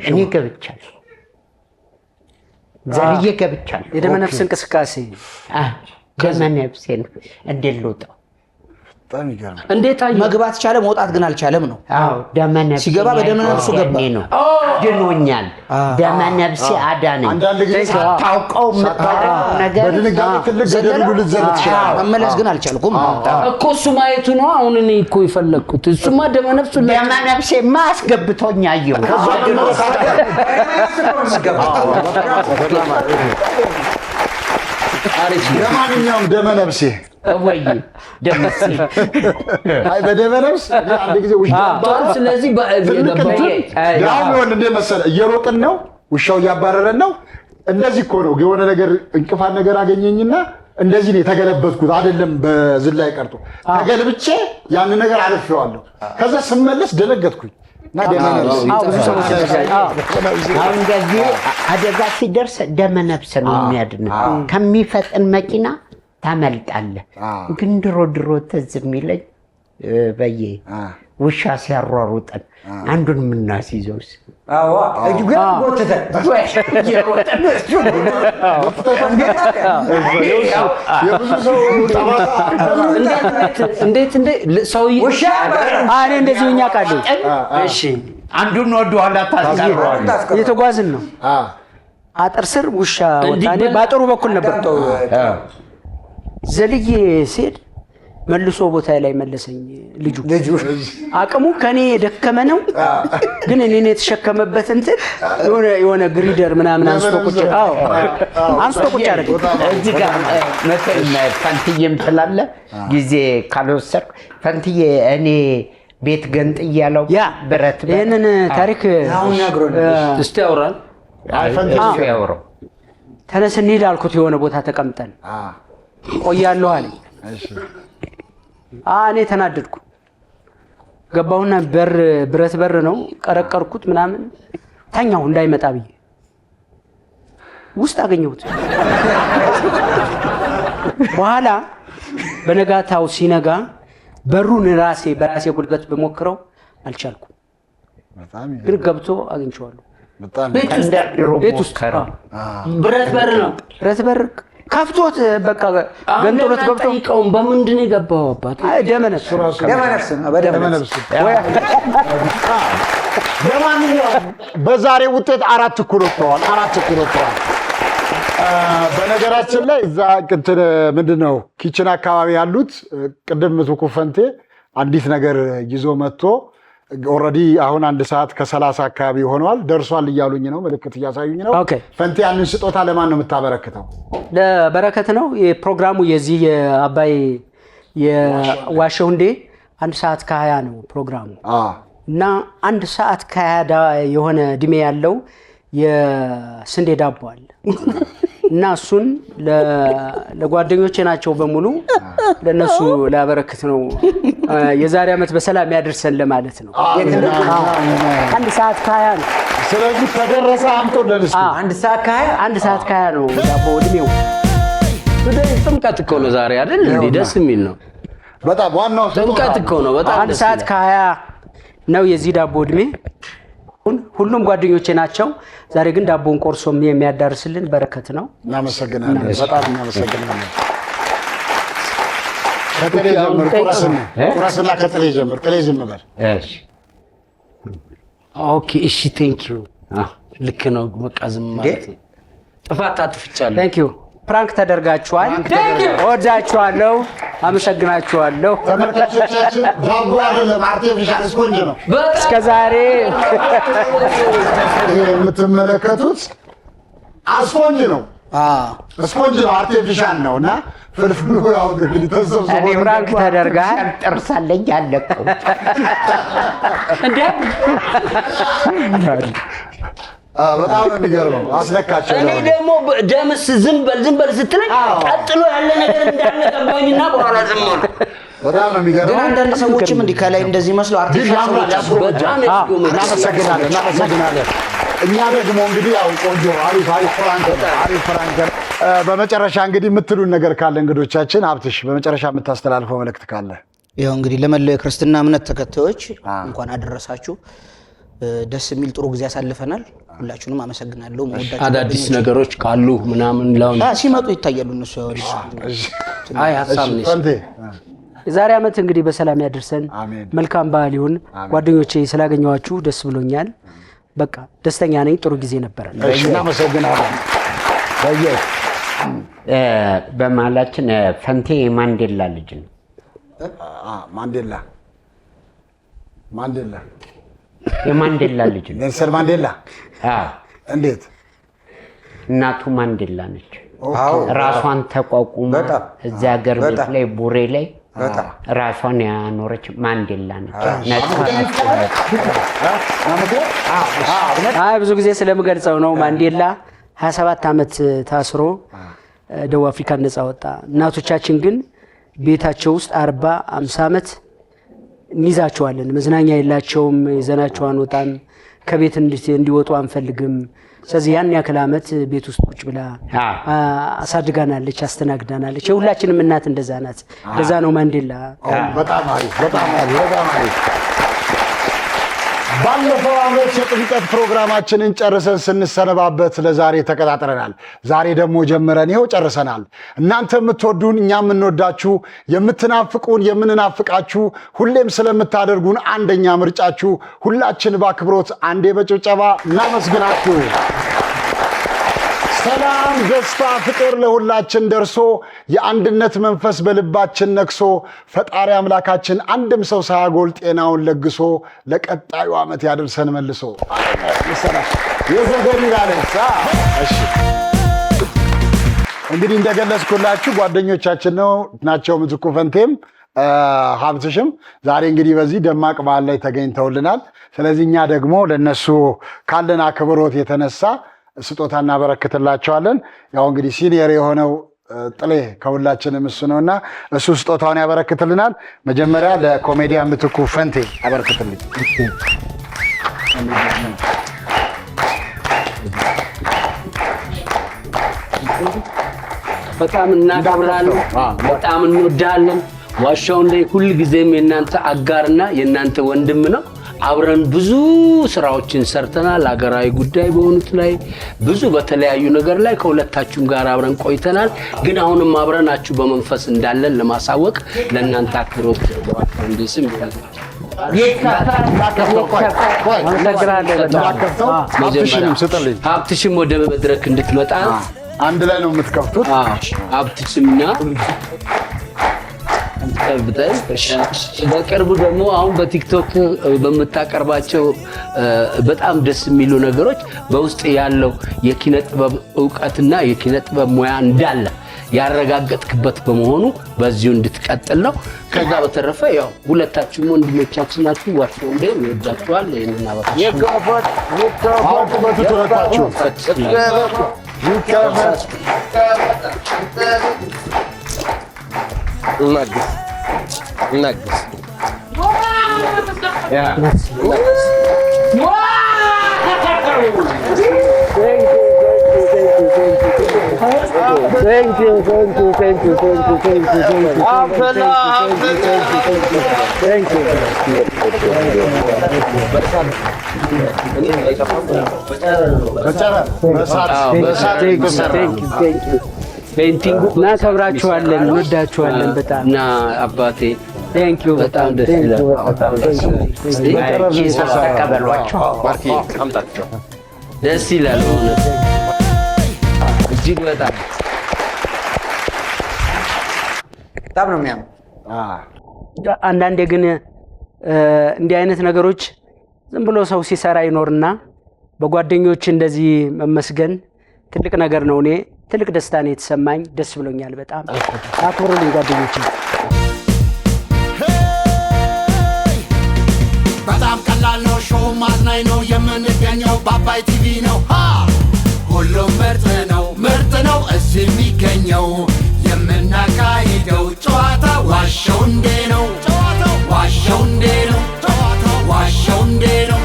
እኔ ገብቻለሁ፣ ዘልዬ ገብቻለሁ። የደመ ነፍስ እንቅስቃሴ ደመ ነፍሴን እንዴት ልውጣው? በጣም ይገርም። እንዴት አየሁ? መግባት ቻለ፣ መውጣት ግን አልቻለም ነው። አዎ ደመ ነፍሴ ሲገባ በደመ ነፍሱ ገባ ነው። ድኖኛል። ደመ ነፍሴ አዳነኝ። አንዳንድ ጊዜ ታውቀው የምታደርገው ነገር በድንጋጤ ትልቅ ገደል ሁሉ ልትዘል ትችላለህ። መመለስ ግን አልቻልኩም እኮ እሱ ማየቱ ነው። አሁን እኔ እኮ የፈለግኩት እሱማ ደመ ነፍሱ ደመ ነፍሴማ አስገብቶኝ አየሁ። ለማንኛውም ደመ ነፍሴ ወይ ደምሴ አይ በደመ ነፍስ አንድ ጊዜ ውሻ ባል። ስለዚህ ያው ምን እንደ መሰለ እየሮጥን ነው፣ ውሻው እያባረረን ነው። እንደዚህ እኮ ነው የሆነ ነገር እንቅፋት ነገር አገኘኝና እንደዚህ ነው የተገለበጥኩት። አይደለም በዝላይ ቀርቶ ተገልብጬ ያን ነገር አልፌዋለሁ። ከዛ ስመለስ ደነገጥኩኝ እና ደመ ነፍስ አሁን እንደዚህ አደጋ ሲደርስ ደመ ነፍስ ነው የሚያድነው። ከሚፈጥን መኪና ታመልጣለህ። ግን ድሮ ትዝ የሚለኝ በየ ውሻ ሲያሯሩጠን አንዱን የምናስይዘው አዎ ግን ጎትተን እየሮጠን የብዙ ሰው እንዴት ሰውዬ ውሻ እኔ እንደዚህ ሆኛ ቃለሁ። እሺ አንዱን ወደኋላ ታስቀረዋለህ። እየተጓዝን ነው። አጥር ስር ውሻ ወጣኔ ባጥሩ በኩል ነበር ዘልዬ ሲሄድ መልሶ ቦታ ላይ መለሰኝ ልጁ አቅሙ ከኔ የደከመ ነው ግን እኔን የተሸከመበት እንትን የሆነ ግሪደር ምናምን አንስቶ ቁጭ አደረገ። እዚህ ጋር ፈንትዬም ትላለ ጊዜ ካልወሰድኩ ፈንትዬ እኔ ቤት ገንጥ እያለው ብረት ይህንን ታሪክ አሁን ነግሮን እስቲ ያውራል። ያውራው ተነስ እንሂድ አልኩት። የሆነ ቦታ ተቀምጠን ቆያለሁ አለኝ። እኔ ተናደድኩ። ገባሁና ብረት በር ነው ቀረቀርኩት ምናምን ተኛው እንዳይመጣ ብዬ ውስጥ አገኘሁት። በኋላ በነጋታው ሲነጋ በሩን በራሴ ጉልበት በሞክረው አልቻልኩም። ግን ገብቶ አግኝቼዋለሁ። ቤት ውስጥ ብረት በር ነው። ብረት በር ከፍቶት በቃ ገንጥሎት ገብቶ ጠይቀውን በምንድን የገባው አባት ደመነፍስ ነው። በደመነፍስ ለማንኛውም በዛሬ ውጤት 4 እኩል ወጥተዋል። በነገራችን ላይ እዛ እንትን ምንድነው ኪችን አካባቢ ያሉት ቅድም ምትኩ ፈንቴ አንዲት ነገር ይዞ መጥቶ ኦልሬዲ አሁን 1 ሰዓት ከ30 አካባቢ ሆኗል ደርሷል እያሉኝ ነው፣ ምልክት እያሳዩኝ ነው። ፈንቴ ያንን ስጦታ ለማን ነው የምታበረክተው? ለበረከት ነው። የፕሮግራሙ የዚህ የአባይ የዋሸሁንዴ 1 ሰዓት ከ20 ነው ፕሮግራሙ እና 1 ሰዓት ከ20 የሆነ እድሜ ያለው የስንዴ ዳቦ አለ እና እሱን ለጓደኞቼ ናቸው በሙሉ ለነሱ ላበረክት ነው። የዛሬ ዓመት በሰላም ያደርሰን ለማለት ነው። 1 ሰዓት ከ20 ነው። ስለዚህ ተደረሰ አምጦልን እስኪ 1 ሰዓት ከ20 ነው ዳቦ እድሜው። ጥምቀት እኮ ነው ዛሬ አይደል? እንዴ ደስ የሚል ነው በጣም ዋናው ጥምቀት እኮ ነው። በጣም 1 ሰዓት ከ20 ነው የዚህ ዳቦ እድሜ። ሁሉም ጓደኞቼ ናቸው። ዛሬ ግን ዳቦን ቆርሶም የሚያዳርስልን በረከት ነው። እናመሰግናለን። በጣም እናመሰግናለን። ከጥሬ ጀምር ቁረስና ከጥሬ ጀምር። ጥሬ ዝም በል። እሺ ኦኬ እሺ ቴንክ ዩ። ልክ ነው በቃ ዝም ማለት ነው። ጥፋት አጥፍቻለሁ። ቴንክ ዩ። ፕራንክ ተደርጋችኋል። እወዳችኋለሁ፣ አመሰግናችኋለሁ። ተመልካቾቻችን ዳቦ አይደለም አርቲፊሻል ስፖንጅ ነው እስከዛሬ የምትመለከቱት ስፖንጅ ነው። ስፖንጅ ነው አርቲፊሻል ነው እና ፍልፍሉ ያው እንግዲህ ተሰብስቦ እኔ ፕራንክ ተደርጋል። ጥርሳለኝ ያለቀው እንዴ በጣም ነው የሚገርመው። አስነካቸው። እኔ ደግሞ ደምስ ዝም በል ስትለኝ ቀጥሎ ያለ ነገር እንዳለ ገባኝና በኋላ ዝም ነው። በጣም ነው የሚገርመው። ግን አንዳንድ ሰዎችም እንዲህ ከላይ እንደዚህ መስሎ አርቲፊሻል በጣም እናመሰግናለን። እኛ ደግሞ እንግዲህ ያው ቆንጆ አሪፍ ፍራንክ። በመጨረሻ እንግዲህ የምትሉን ነገር ካለ እንግዶቻችን፣ ሀብትሽ በመጨረሻ የምታስተላልፈው መልእክት ካለ? ያው እንግዲህ ለመላው የክርስትና እምነት ተከታዮች እንኳን አደረሳችሁ። ደስ የሚል ጥሩ ጊዜ አሳልፈናል። ሁላችሁንም አመሰግናለሁ። አዳዲስ ነገሮች ካሉ ምናምን ላውን ሲመጡ ይታያሉ እነሱ ሀሳብ ነሽ። የዛሬ ዓመት እንግዲህ በሰላም ያደርሰን። መልካም በዓል ይሁን። ጓደኞቼ ስላገኘኋችሁ ደስ ብሎኛል። በቃ ደስተኛ ነኝ። ጥሩ ጊዜ ነበረ። እናመሰግናለን። በመሀላችን ፈንቴ የማንዴላ ልጅ ነው። ማንዴላ የማንዴላ ልጅ ነው። ኔልሰን ማንዴላ። እንዴት? እናቱ ማንዴላ ነች። ራሷን ተቋቁማ እዚያ ሀገር ቤት ላይ ቡሬ ላይ ራሷን ያኖረች ማንዴላ ነች። ብዙ ጊዜ ስለምገልጸው ነው። ማንዴላ 27 ዓመት ታስሮ ደቡብ አፍሪካ ነፃ ወጣ። እናቶቻችን ግን ቤታቸው ውስጥ 40-50 ዓመት እንይዛቸዋለን። መዝናኛ የላቸውም። ይዘናቸው አንወጣም። ከቤት እንዲወጡ አንፈልግም። ስለዚህ ያን ያክል ዓመት ቤት ውስጥ ቁጭ ብላ አሳድጋናለች፣ አስተናግዳናለች። የሁላችንም እናት እንደዛ ናት። ለዛ ነው ማንዴላ። በጣም አሪፍ። ባለፈው ዓመት የጥምቀት ፕሮግራማችንን ጨርሰን ስንሰነባበት ለዛሬ ተቀጣጥረናል። ዛሬ ደግሞ ጀምረን ይኸው ጨርሰናል። እናንተ የምትወዱን እኛ የምንወዳችሁ፣ የምትናፍቁን የምንናፍቃችሁ፣ ሁሌም ስለምታደርጉን አንደኛ ምርጫችሁ ሁላችን በአክብሮት አንዴ በጭብጨባ እናመስግናችሁ። ሰላም፣ ደስታ፣ ፍቅር ለሁላችን ደርሶ የአንድነት መንፈስ በልባችን ነክሶ ፈጣሪ አምላካችን አንድም ሰው ሳያጎል ጤናውን ለግሶ ለቀጣዩ ዓመት ያደርሰን መልሶ። እንግዲህ እንደገለጽኩላችሁ ጓደኞቻችን ናቸው ምትኩ ፈንቴም ሀብትሽም ዛሬ እንግዲህ በዚህ ደማቅ በዓል ላይ ተገኝተውልናል። ስለዚህ እኛ ደግሞ ለነሱ ካለን አክብሮት የተነሳ ስጦታ እናበረክትላቸዋለን። ያው እንግዲህ ሲኒየር የሆነው ጥሌ ከሁላችንም እሱ ነውና እሱ ስጦታውን ያበረክትልናል። መጀመሪያ ለኮሜዲያን ምትኩ ፈንቴ ያበረክትልኝ። በጣም እናከብራለን፣ በጣም እንወዳለን። ዋሻው ላይ ሁል ጊዜም የእናንተ አጋርና የእናንተ ወንድም ነው። አብረን ብዙ ስራዎችን ሰርተናል። ሀገራዊ ጉዳይ በሆኑት ላይ ብዙ በተለያዩ ነገር ላይ ከሁለታችሁም ጋር አብረን ቆይተናል። ግን አሁንም አብረናችሁ በመንፈስ እንዳለን ለማሳወቅ ለእናንተ አክብሮት እንደስም ሀብትሽም ወደ መድረክ እንድትመጣ አንድ ላይ ነው የምትከፍቱት። ሀብትሽምና በቅርቡ ደግሞ አሁን በቲክቶክ በምታቀርባቸው በጣም ደስ የሚሉ ነገሮች በውስጥ ያለው የኪነ ጥበብ ዕውቀትና የኪነ ጥበብ ሙያ እንዳለ ያረጋገጥክበት በመሆኑ በዚሁ እንድትቀጥል ነው። ከዛ በተረፈ ያው ሁለታችሁም ወንድሞቻችን ናችሁ። ዋሻው እንደ ይወዳችኋል። ይሄንን አባታችሁ እናግዝ እናከብራችኋለን፣ እንወዳችኋለን በጣም እና አባቴ ቴንኪው በጣም ደስ ይላል። ተቀበሏቸው፣ ደስ ይላል እጅግ በጣም ነው የሚያምር። አንዳንዴ ግን እንዲህ አይነት ነገሮች ዝም ብሎ ሰው ሲሰራ ይኖርና በጓደኞች እንደዚህ መመስገን ትልቅ ነገር ነው። እኔ ትልቅ ደስታ ነው የተሰማኝ። ደስ ብሎኛል በጣም። አክብሩልኝ ጓደኞቼ። በጣም ቀላል ነው፣ ሾው ማዝናኝ ነው። የምንገኘው በአባይ ቲቪ ነው። ሁሉም ምርጥ ነው እዚህ የሚገኘው። የምናካሂደው ጨዋታ ዋሻው እንዴ ነው፣ ዋሻው እንዴ ነው፣ ዋሻው እንዴ ነው።